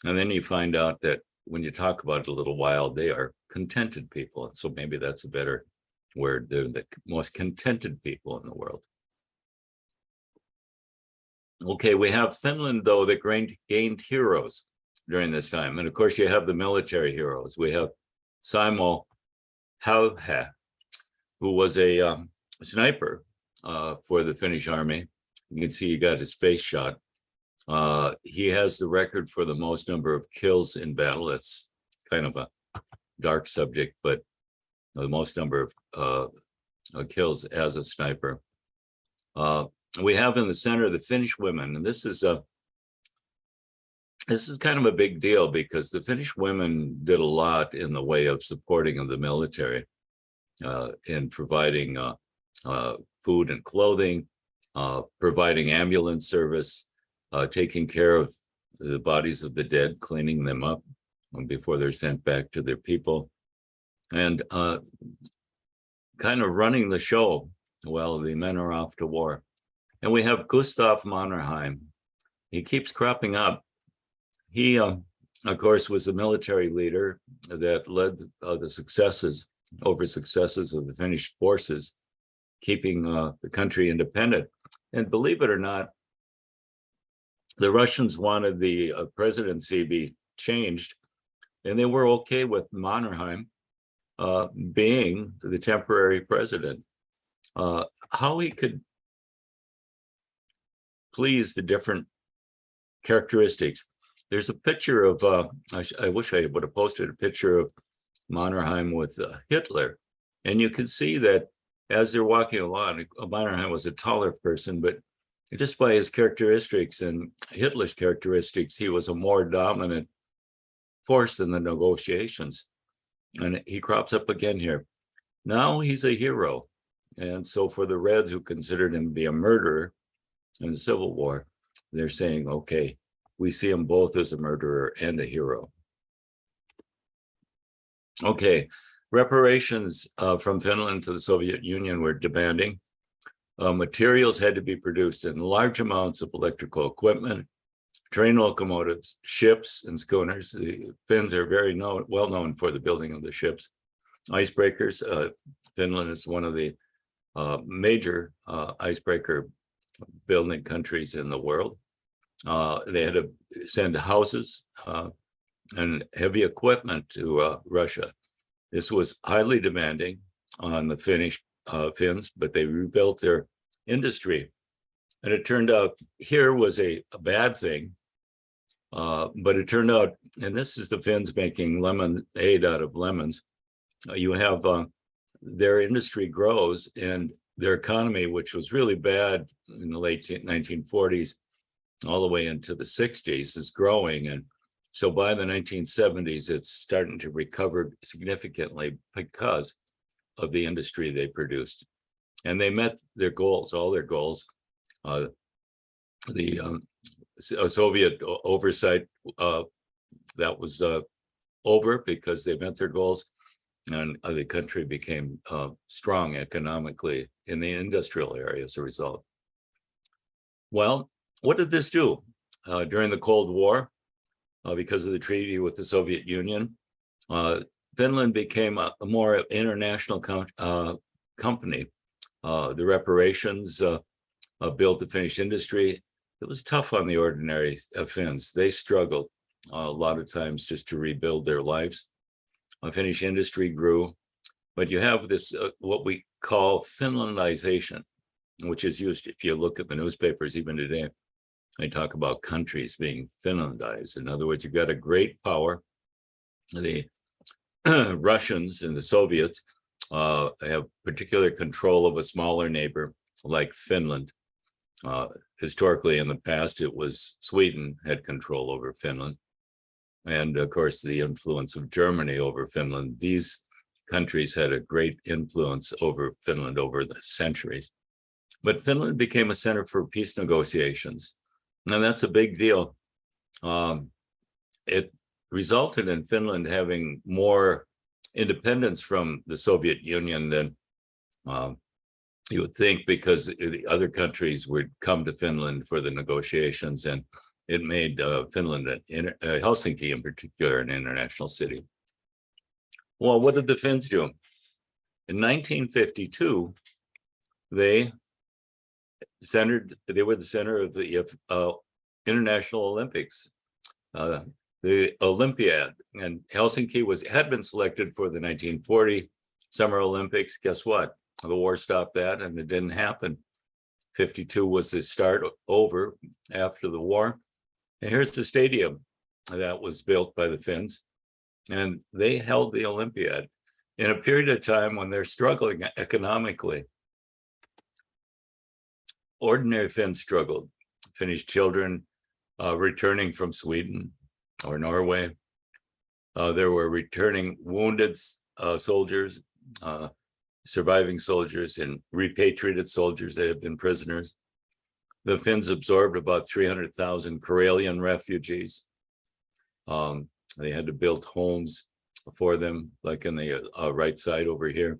And then you find out that when you talk about it a little while, they are contented people. So maybe that's a better word. They're the most contented people in the world. Okay, we have Finland, though, that gained heroes during this time. And of course, you have the military heroes. We have Simo Häyhä, who was a sniper for the Finnish army. You can see he got his face shot. He has the record for the most number of kills in battle. That's kind of a dark subject, but the most number of kills as a sniper. We have in the center the Finnish women, and this is kind of a big deal because the Finnish women did a lot in the way of supporting of the military, in providing food and clothing, providing ambulance service, taking care of the bodies of the dead, cleaning them up before they're sent back to their people, and kind of running the show while the men are off to war. And we have Gustav Mannerheim. He keeps cropping up. He, of course, was the military leader that led the successes of the Finnish forces, keeping the country independent. And believe it or not, the Russians wanted the presidency be changed, and they were okay with Mannerheim being the temporary president. How he could please the different characteristics. There's a picture of, I wish I would have posted a picture of Mannerheim with Hitler. And you can see that as they're walking along, Mannerheim was a taller person, but just by his characteristics and Hitler's characteristics, he was a more dominant force in the negotiations. And he crops up again here. Now he's a hero. And so for the Reds, who considered him to be a murderer in the Civil War, they're saying, okay, we see him both as a murderer and a hero. Okay, reparations from Finland to the Soviet Union were demanding. Materials had to be produced in large amounts of electrical equipment, train locomotives, ships, and schooners. The Finns are very well known for the building of the ships. Icebreakers. Finland is one of the major icebreaker building countries in the world. They had to send houses and heavy equipment to Russia. This was highly demanding on the Finns, but they rebuilt their industry. And it turned out here was a bad thing, but it turned out, and this is the Finns making lemonade out of lemons. You have their industry grows, and their economy, which was really bad in the late 1940s, all the way into the 60s, is growing. And so by the 1970s, it's starting to recover significantly because of the industry they produced. and they met their goals, all their goals. The Soviet oversight that was over because they met their goals, and the country became strong economically in the industrial area as a result. Well, what did this do? During the Cold War, because of the treaty with the Soviet Union, Finland became a more international company. The reparations built the Finnish industry. It was tough on the ordinary Finns. They struggled a lot of times just to rebuild their lives. Finnish industry grew, but you have this what we call Finlandization, which is used, if you look at the newspapers even today, they talk about countries being Finlandized. In other words, you've got a great power. The Russians and the Soviets have particular control of a smaller neighbor like Finland. Historically, in the past, it was Sweden had control over Finland. And of course, the influence of Germany over Finland. These countries had a great influence over Finland over the centuries. But Finland became a center for peace negotiations. And that's a big deal. It resulted in Finland having more independence from the Soviet Union than you would think, because the other countries would come to Finland for the negotiations, and it made Finland, Helsinki in particular, an international city. Well, what did the Finns do? In 1952, they were the center of the International Olympics, the Olympiad, and Helsinki had been selected for the 1940 Summer Olympics. Guess what? The war stopped that, and it didn't happen. 52 was the start over after the war. And here's the stadium that was built by the Finns, and they held the Olympiad in a period of time when they're struggling economically. Ordinary Finns struggled. Finnish children returning from Sweden or Norway. There were returning wounded soldiers, surviving soldiers, and repatriated soldiers that had been prisoners. The Finns absorbed about 300,000 Karelian refugees. They had to build homes for them, like in the right side over here.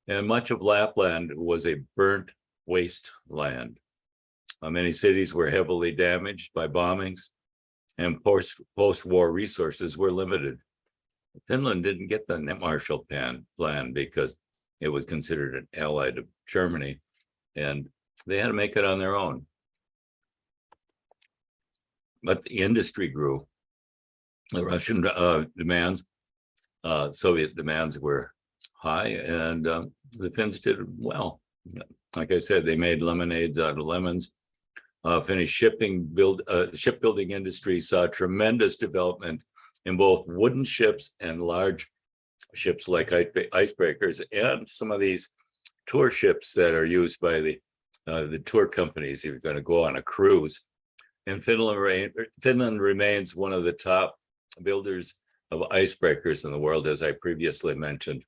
And much of Lapland was a burnt wasteland. Many cities were heavily damaged by bombings, and post-war resources were limited. Finland didn't get the Marshall Plan because it was considered an ally to Germany, and they had to make it on their own. But the industry grew. The Russian demands, Soviet demands were high, and the Finns did well. Like I said, they made lemonades out of lemons. Finnish shipbuilding industry saw tremendous development in both wooden ships and large ships like icebreakers, and some of these tour ships that are used by the tour companies if you're going to go on a cruise. And Finland remains one of the top builders of icebreakers in the world, as I previously mentioned.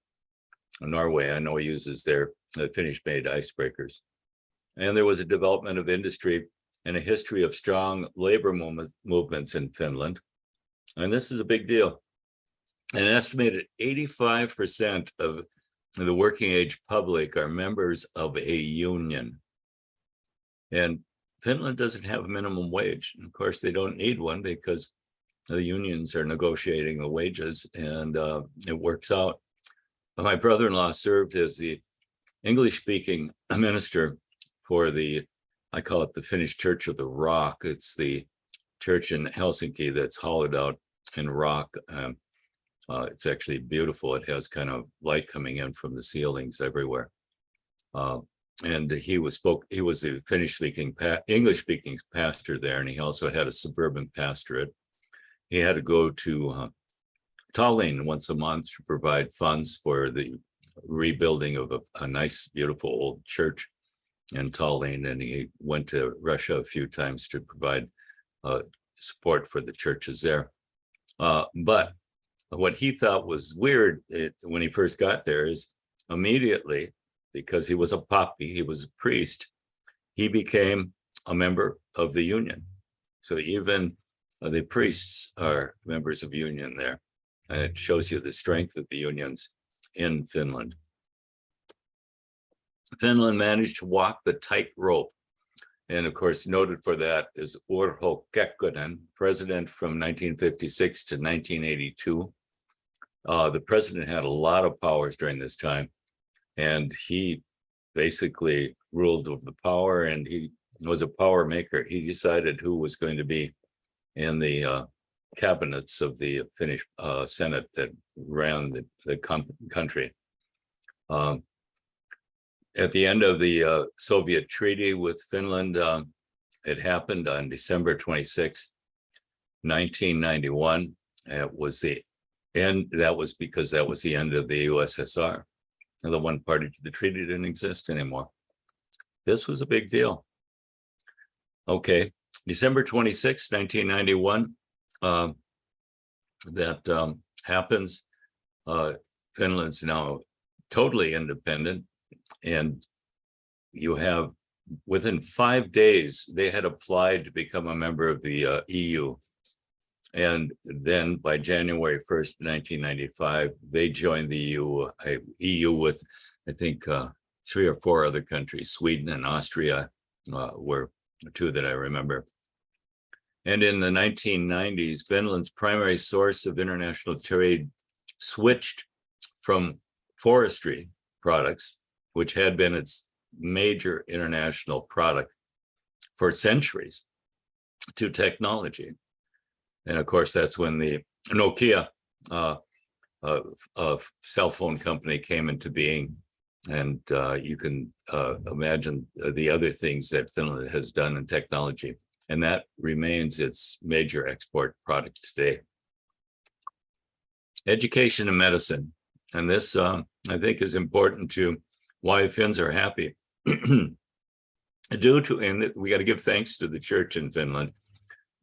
Norway, I know, uses their Finnish-made icebreakers. And there was a development of industry and a history of strong labor movements in Finland. And this is a big deal. An estimated 85% of the working age public are members of a union. And Finland doesn't have a minimum wage. And of course, they don't need one because the unions are negotiating the wages, and it works out. My brother-in-law served as the English-speaking minister for I call it the Finnish Church of the Rock. It's the church in Helsinki that's hollowed out in rock. It's actually beautiful. It has kind of light coming in from the ceilings everywhere. And he was the English-speaking pastor there, and he also had a suburban pastorate. He had to go to Tallinn once a month to provide funds for the rebuilding of a nice, beautiful old church in Tallinn, and he went to Russia a few times to provide support for the churches there. But what he thought was weird when he first got there is immediately because he was a papi, he was a priest, he became a member of the union. So even the priests are members of union there. And it shows you the strength of the unions in Finland. Finland managed to walk the tightrope. And of course, noted for that is Urho Kekkonen, president from 1956 to 1982. The president had a lot of powers during this time, and he basically ruled over the power, and he was a power maker. He decided who was going to be in the cabinets of the Finnish Senate that ran the country. At the end of the Soviet treaty with Finland, it happened on December 26, 1991. It was the end. That was because that was the end of the USSR. And the one party to the treaty didn't exist anymore. This was a big deal. Okay, December 26, 1991, that happens. Finland's now totally independent. And you have, within 5 days, they had applied to become a member of the EU. And then by January 1st, 1995, they joined the EU with, I think, 3 or 4 other countries. Sweden and Austria were 2 that I remember. And in the 1990s, Finland's primary source of international trade switched from forestry products, which had been its major international product for centuries, to technology. And of course, that's when the Nokia cell phone company came into being. And you can imagine the other things that Finland has done in technology. And that remains its major export product today. Education and medicine. And this, I think, is important to why Finns are happy. And we got to give thanks to the church in Finland,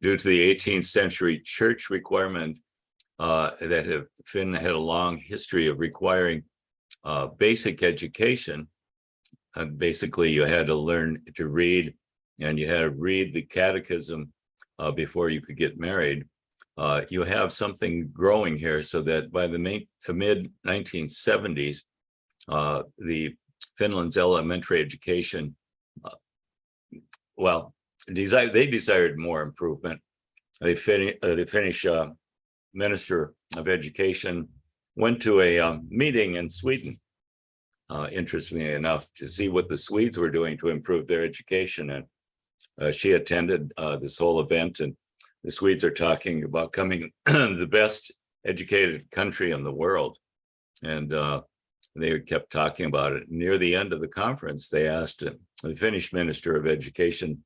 due to the 18th century church requirement that Finland had a long history of requiring basic education. And basically, you had to learn to read, and you had to read the catechism before you could get married. You have something growing here, so that by the mid 1970s, the Finland's elementary education, they desired more improvement. The Finnish Minister of Education went to a meeting in Sweden, interestingly enough, to see what the Swedes were doing to improve their education. And she attended this whole event, and the Swedes are talking about becoming the best educated country in the world. And they kept talking about it. Near the end of the conference, they asked the Finnish Minister of Education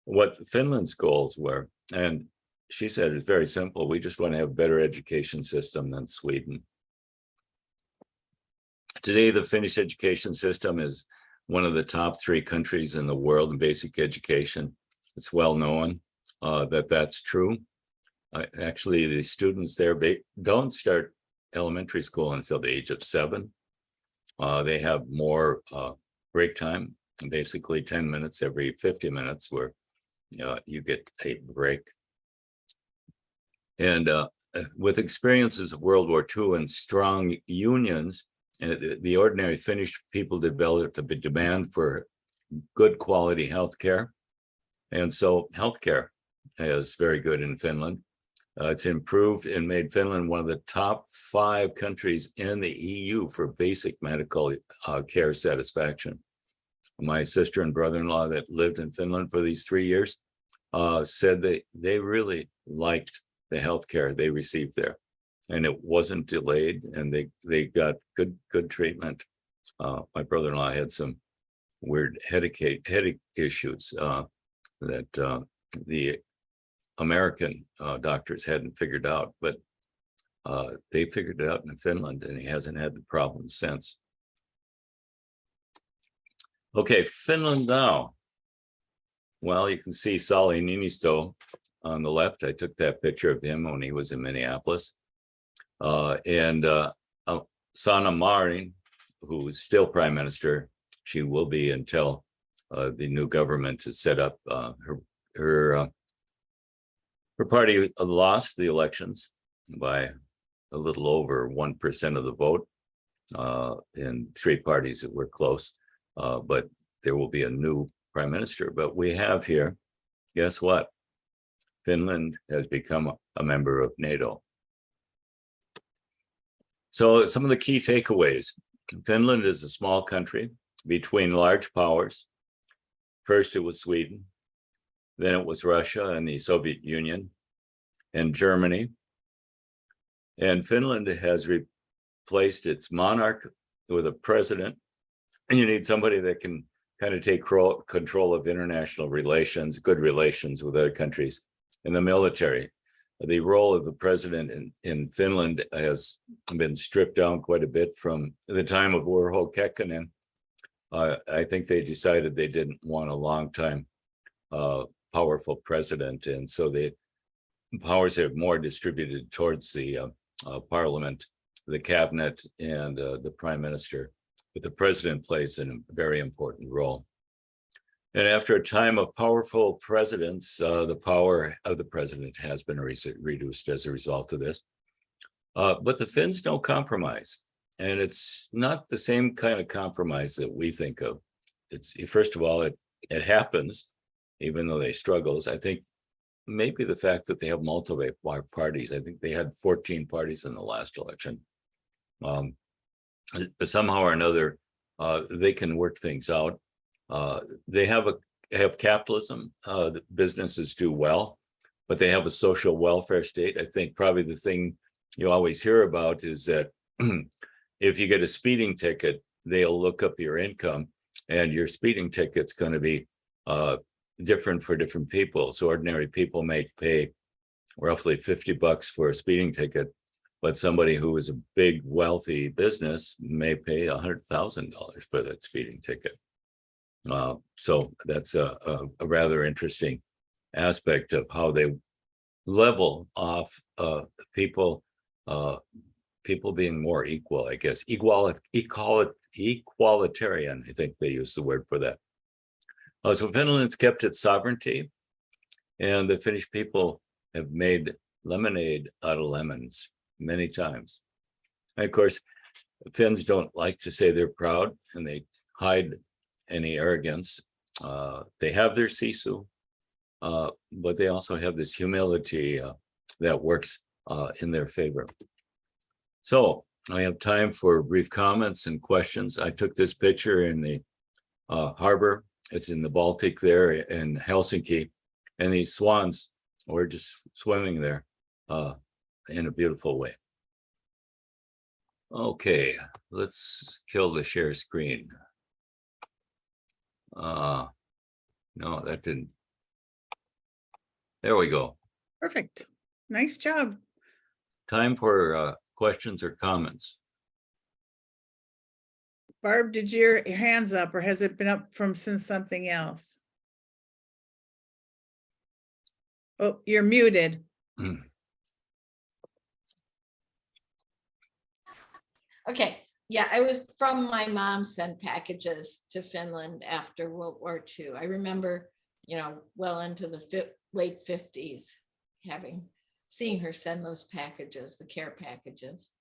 what Finland's goals were. And she said, it's very simple. We just want to have a better education system than Sweden. Today, the Finnish education system is one of the top 3 countries in the world in basic education. It's well known that that's true. Actually, the students there don't start elementary school until the age of 7. They have more break time, basically 10 minutes every 50 minutes where you get a break. And with experiences of World War II and strong unions, the ordinary Finnish people developed a demand for good quality healthcare. And so healthcare is very good in Finland. It's improved and made Finland one of the top 5 countries in the EU for basic medical care satisfaction. My sister and brother-in-law that lived in Finland for these 3 years said they really liked the healthcare they received there, and it wasn't delayed, and they got good treatment. My brother-in-law had some weird headache issues that the American doctors hadn't figured out, but they figured it out in Finland, and he hasn't had the problem since. Okay, Finland now. Well, you can see Sauli Niinisto on the left. I took that picture of him when he was in Minneapolis. And Sanna Marin, who is still prime minister, she will be until the new government is set up. Her party lost the elections by a little over 1% of the vote in 3 parties that were close, but there will be a new prime minister. But we have here, guess what? Finland has become a member of NATO. So some of the key takeaways. Finland is a small country between large powers. First it was Sweden, then it was Russia and the Soviet Union and Germany. And Finland has replaced its monarch with a president. You need somebody that can kind of take control of international relations, good relations with other countries, and the military. The role of the president in Finland has been stripped down quite a bit from the time of Urho Kekkonen. I think they decided they didn't want a long-time powerful president, and so the powers have more distributed towards the parliament, the cabinet, and the prime minister. But the president plays a very important role. And after a time of powerful presidents, the power of the president has been reduced as a result of this. But the Finns don't compromise. And it's not the same kind of compromise that we think of. It's, first of all, it happens, even though they struggle. I think maybe the fact that they have multiple parties. I think they had 14 parties in the last election. But somehow or another, they can work things out. They have capitalism. The businesses do well, but they have a social welfare state. I think probably the thing you always hear about is that if you get a speeding ticket, they'll look up your income, and your speeding ticket's going to be different for different people. So ordinary people may pay roughly $50 for a speeding ticket, but somebody who is a big, wealthy business may pay $100,000 for that speeding ticket. So that's a rather interesting aspect of how they level off people being more equal, I guess. Equalitarian, I think they use the word for that. So Finland's kept its sovereignty, and the Finnish people have made lemonade out of lemons many times. And of course, Finns don't like to say they're proud, and they hide any arrogance. They have their sisu, but they also have this humility that works in their favor. So I have time for brief comments and questions. I took this picture in the harbor. It's in the Baltic there in Helsinki, and these swans were just swimming there in a beautiful way. Okay, let's kill the share screen. No, that didn't. There we go. Perfect. Nice job. Time for questions or comments. Barb, did your hands up, or has it been up from since something else? Oh, you're muted. Okay, yeah, I was from my mom sent packages to Finland after World War II. I remember, well into the late 50s, seeing her send those packages, the care packages.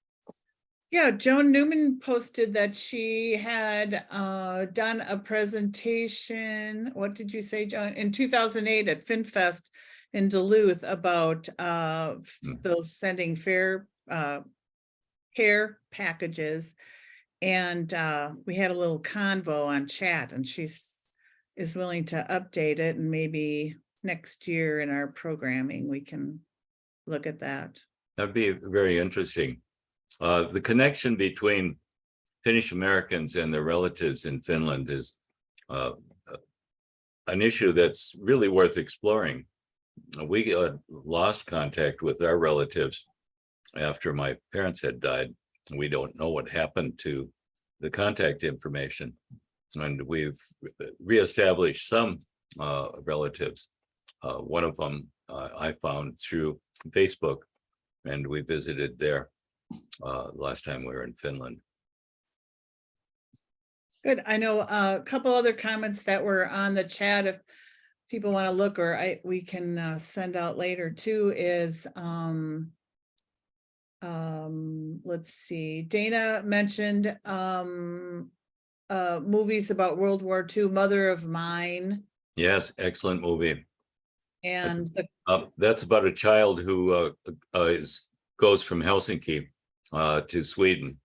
Yeah, Joan Newman posted that she had done a presentation. What did you say, Joan? In 2008 at FinFest in Duluth about those sending care packages, and we had a little convo on chat, and she is willing to update it, and maybe next year in our programming we can look at that. That'd be very interesting. The connection between Finnish Americans and their relatives in Finland is an issue that's really worth exploring. We lost contact with our relatives after my parents had died. We don't know what happened to the contact information, and we've reestablished some relatives. One of them I found through Facebook, and we visited there last time we were in Finland. Good. I know a couple other comments that were on the chat. If people want to look, or we can send out later too, is let's see. Dana mentioned movies about World War II, Mother of Mine, Yes, excellent movie. and That's about a child who goes from Helsinki to Sweden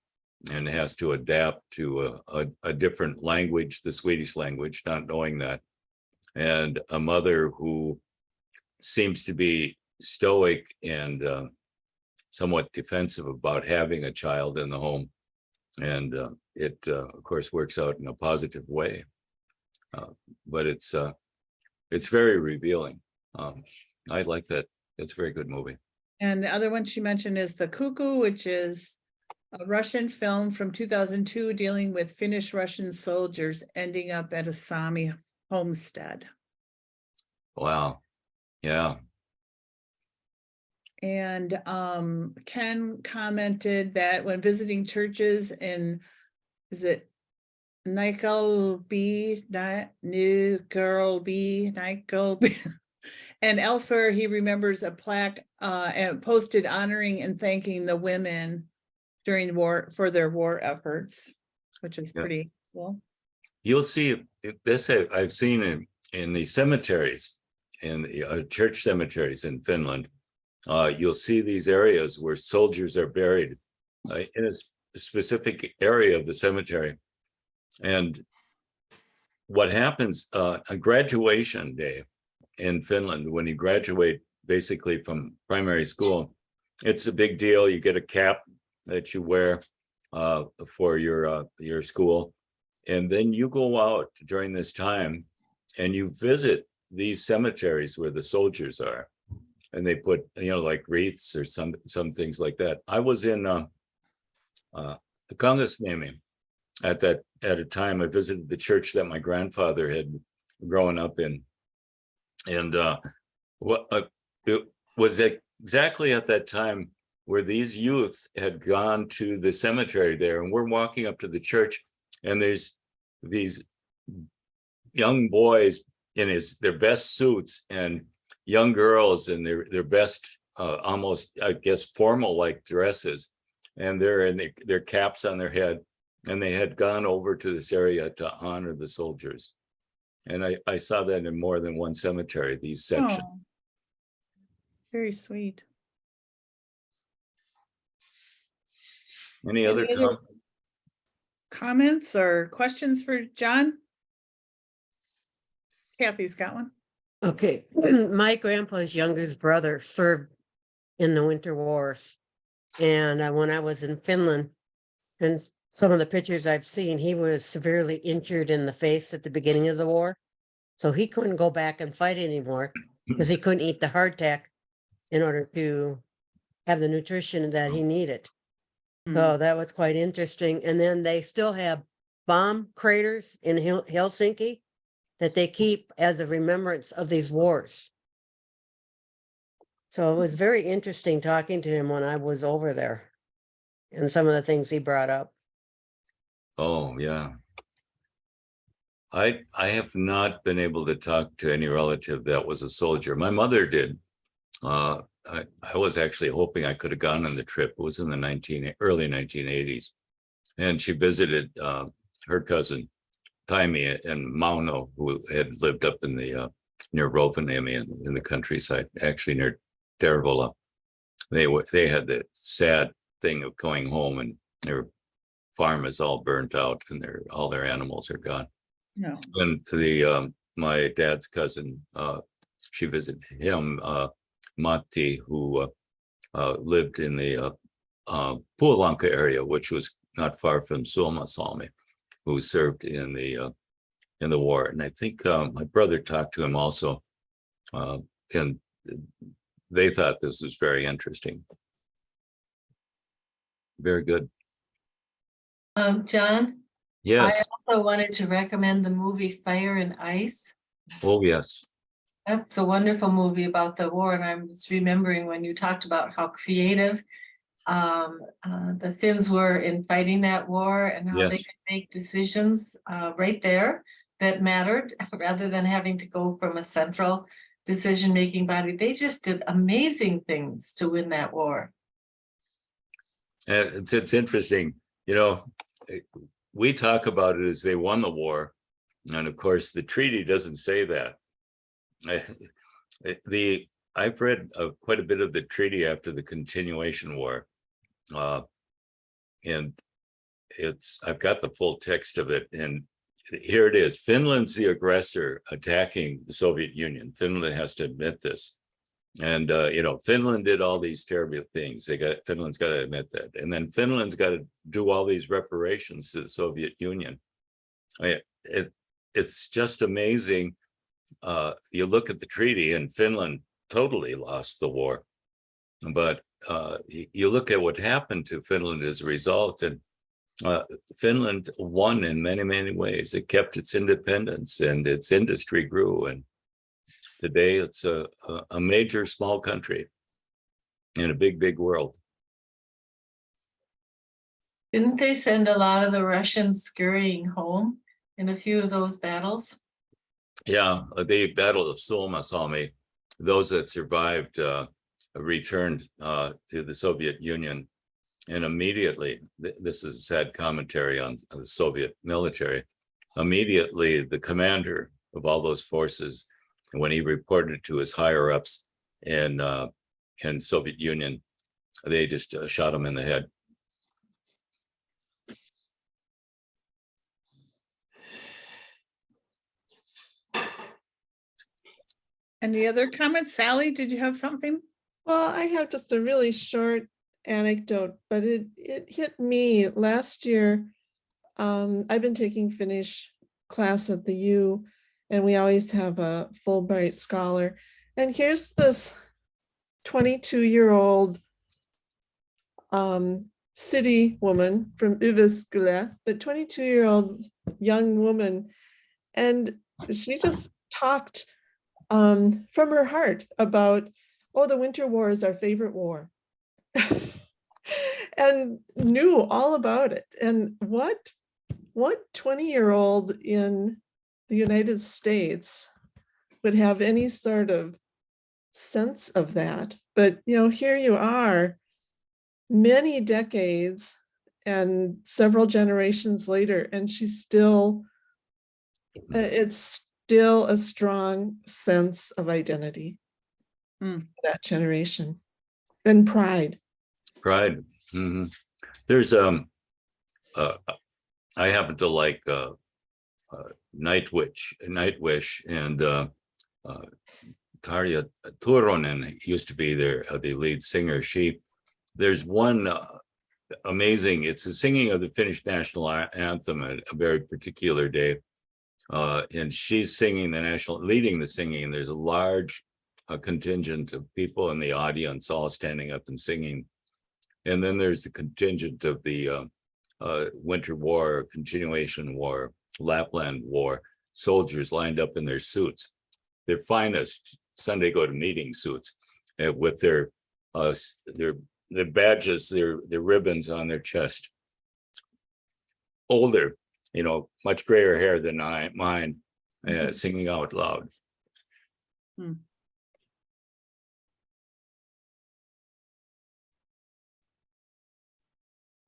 and has to adapt to a different language, the Swedish language, not knowing that. And a mother who seems to be stoic and somewhat defensive about having a child in the home. And it, of course, works out in a positive way. But it's very revealing. I like that. It's a very good movie. And the other one she mentioned is The Cuckoo, which is a Russian film from 2002 dealing with Finnish Russian soldiers ending up at a Sami homestead. Wow. Yeah. And Ken commented that when visiting churches in, is it Nykarleby, and elsewhere, he remembers a plaque and posted honoring and thanking the women during the war for their war efforts, which is pretty cool. You'll see this. I've seen in the cemeteries, in the church cemeteries in Finland. You'll see these areas where soldiers are buried in a specific area of the cemetery. And what happens on graduation day in Finland, when you graduate basically from primary school, it's a big deal. You get a cap that you wear for your school. And then you go out during this time and you visit these cemeteries where the soldiers are. And they put, like wreaths or some things like that. I was in Kangasniemi at a time. I visited the church that my grandfather had grown up in, and it was exactly at that time where these youth had gone to the cemetery there, and we're walking up to the church, and there's these young boys in their best suits and young girls in their best almost, I guess, formal like dresses, and they're in their caps on their head, and they had gone over to this area to honor the soldiers. And I saw that in more than one cemetery, these sections. Oh, very sweet. Any other comments or questions for John? Kathy's got one. Okay, my grandpa's youngest brother served in the winter wars. And when I was in Finland, and some of the pictures I've seen, he was severely injured in the face at the beginning of the war. So he couldn't go back and fight anymore because he couldn't eat the hardtack in order to have the nutrition that he needed. So that was quite interesting. And then they still have bomb craters in Helsinki that they keep as a remembrance of these wars. So it was very interesting talking to him when I was over there and some of the things he brought up. Oh, yeah. I have not been able to talk to any relative that was a soldier. My mother did. I was actually hoping I could have gone on the trip. It was in the early 1980s. And she visited her cousin, Taimi, in Mauno, who had lived up in the near Rovaniemi in the countryside, actually near Tervola. They had the sad thing of going home and their farm is all burnt out and all their animals are gone. No. And my dad's cousin, she visited him, Matti, who lived in the Puolanka area, which was not far from Suomussalmi, who served in the war. And I think my brother talked to him also, and they thought this was very interesting. Very good. John, Yes. I also wanted to recommend the movie Fire and Ice. Oh, yes. That's a wonderful movie about the war. And I was remembering when you talked about how creative the Finns were in fighting that war and how they Yes. could make decisions right there that mattered rather than having to go from a central decision-making body. They just did amazing things to win that war. It's interesting, you know, we talk about it as they won the war. And of course, the treaty doesn't say that. I've read quite a bit of the treaty after the continuation war. And I've got the full text of it. And here it is. Finland's the aggressor attacking the Soviet Union. Finland has to admit this. And, you know, Finland did all these terrible things. Finland's got to admit that. And then Finland's got to do all these reparations to the Soviet Union. It's just amazing. You look at the treaty and Finland totally lost the war. But you look at what happened to Finland as a result, and Finland won in many, many ways. It kept its independence and its industry grew. And today it's a major small country in a big, big world. Didn't they send a lot of the Russians scurrying home in a few of those battles? Yeah, the Battle of Suomussalmi, those that survived returned to the Soviet Union. And immediately, this is a sad commentary on the Soviet military, immediately the commander of all those forces, when he reported to his higher ups in Soviet Union, they just shot him in the head. Any other comments? Sally, did you have something? Well, I have just a really short anecdote, but it hit me last year. I've been taking Finnish class at the U, and we always have a Fulbright scholar. And here's this 22-year-old city woman from Yveskylä, but 22-year-old young woman, and she just talked from her heart about, oh, the Winter War is our favorite war. And knew all about it. And what 20-year-old in the United States would have any sort of sense of that? But, you know, here you are many decades and several generations later, and she's still, it's still a strong sense of identity for that generation, and pride. Pride. Mm-hmm. There's I happen to like Nightwish, and Tarja Turunen used to be the lead singer. There's one amazing. It's the singing of the Finnish national anthem at a very particular day, and she's singing leading the singing. And there's a large contingent of people in the audience all standing up and singing. And then there's the contingent of the Winter War, Continuation War, Lapland War, soldiers lined up in their suits, their finest Sunday go-to-meeting suits, with their badges, their ribbons on their chest. Older, you know, much grayer hair than mine, singing out loud.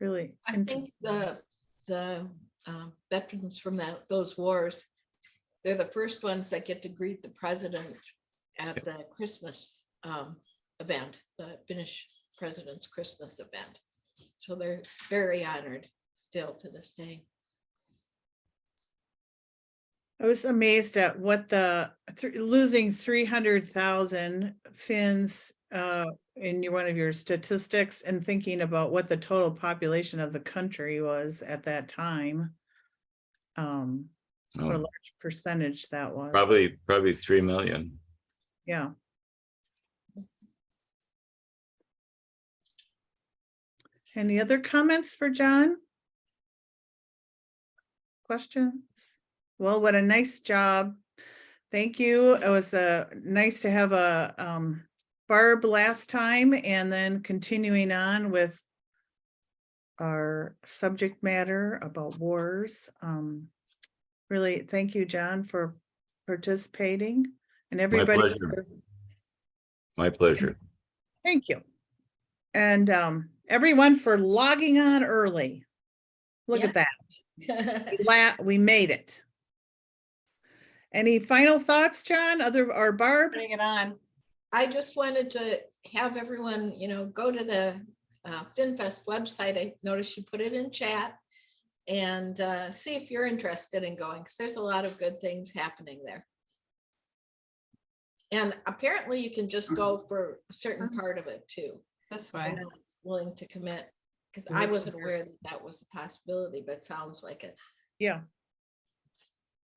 Really? I think the veterans from those wars, they're the first ones that get to greet the president at the Christmas event, the Finnish president's Christmas event. So they're very honored still to this day. I was amazed at what losing 300,000 Finns in one of your statistics, and thinking about what the total population of the country was at that time. What a large percentage that was. Probably 3 million. Yeah. Any other comments for John? Questions? Well, what a nice job. Thank you. It was nice to have a Barb last time, and then continuing on with our subject matter about wars. Really, thank you, John, for participating and everybody. pleasure. My pleasure. Thank you. And everyone for logging on early. Look at that. We made it. Any final thoughts, John, or Barb? Bring it on. I just wanted to have everyone, go to the FinFest website. I noticed you put it in chat, and see if you're interested in going, because there's a lot of good things happening there. And apparently you can just go for a certain part of it too. This I'm way. not willing to commit, because I wasn't aware that that was a possibility, but it sounds like it. Yeah.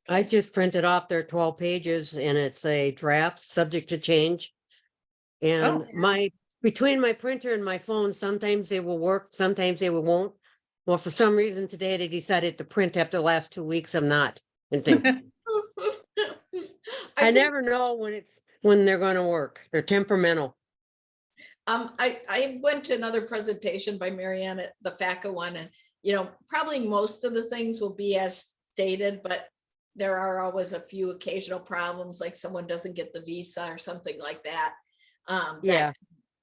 I just printed off their 12 pages and it's a draft subject to change. And Oh. between my printer and my phone, sometimes they will work, sometimes they won't. Well, for some reason today they decided to print after the last 2 weeks of not. And think, I think, never know when they're going to work. They're temperamental. I went to another presentation by Marianne at the FACA one, and probably most of the things will be as stated, but there are always a few occasional problems, like someone doesn't get the visa or something like that. Yeah. That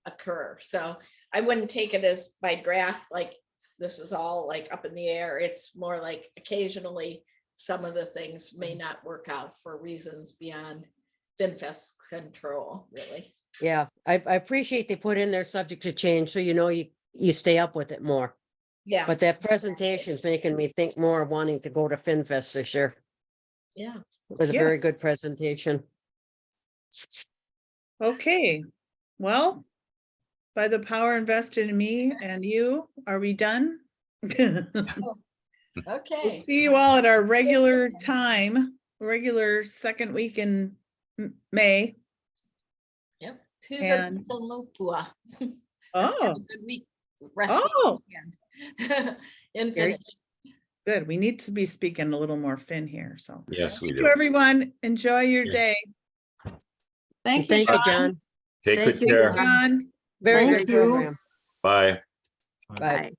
occur. So I wouldn't take it as by draft, like this is all like up in the air. It's more like occasionally some of the things may not work out for reasons beyond FinFest's control, really. Yeah. I appreciate they put in their subject to change. So, you stay up with it more. Yeah. But that presentation's making me think more of wanting to go to FinFest this year. Yeah. It was a Yeah. very good presentation. Okay, well, by the power invested in me and you, are we done? We'll Okay. see you all at our regular time, regular second week in May. Yep. To the And- Lupua. Let's have Oh, a good week. Rest of the oh, weekend. And Very finish. good. We need to be speaking a little more Finn here, so. Yes, we Thank you, do. everyone. Enjoy your Yeah. day. Thank you, Thank you, John. John. Take Thank good you, care. John. Very Thank good you. program. Bye. Bye. Bye.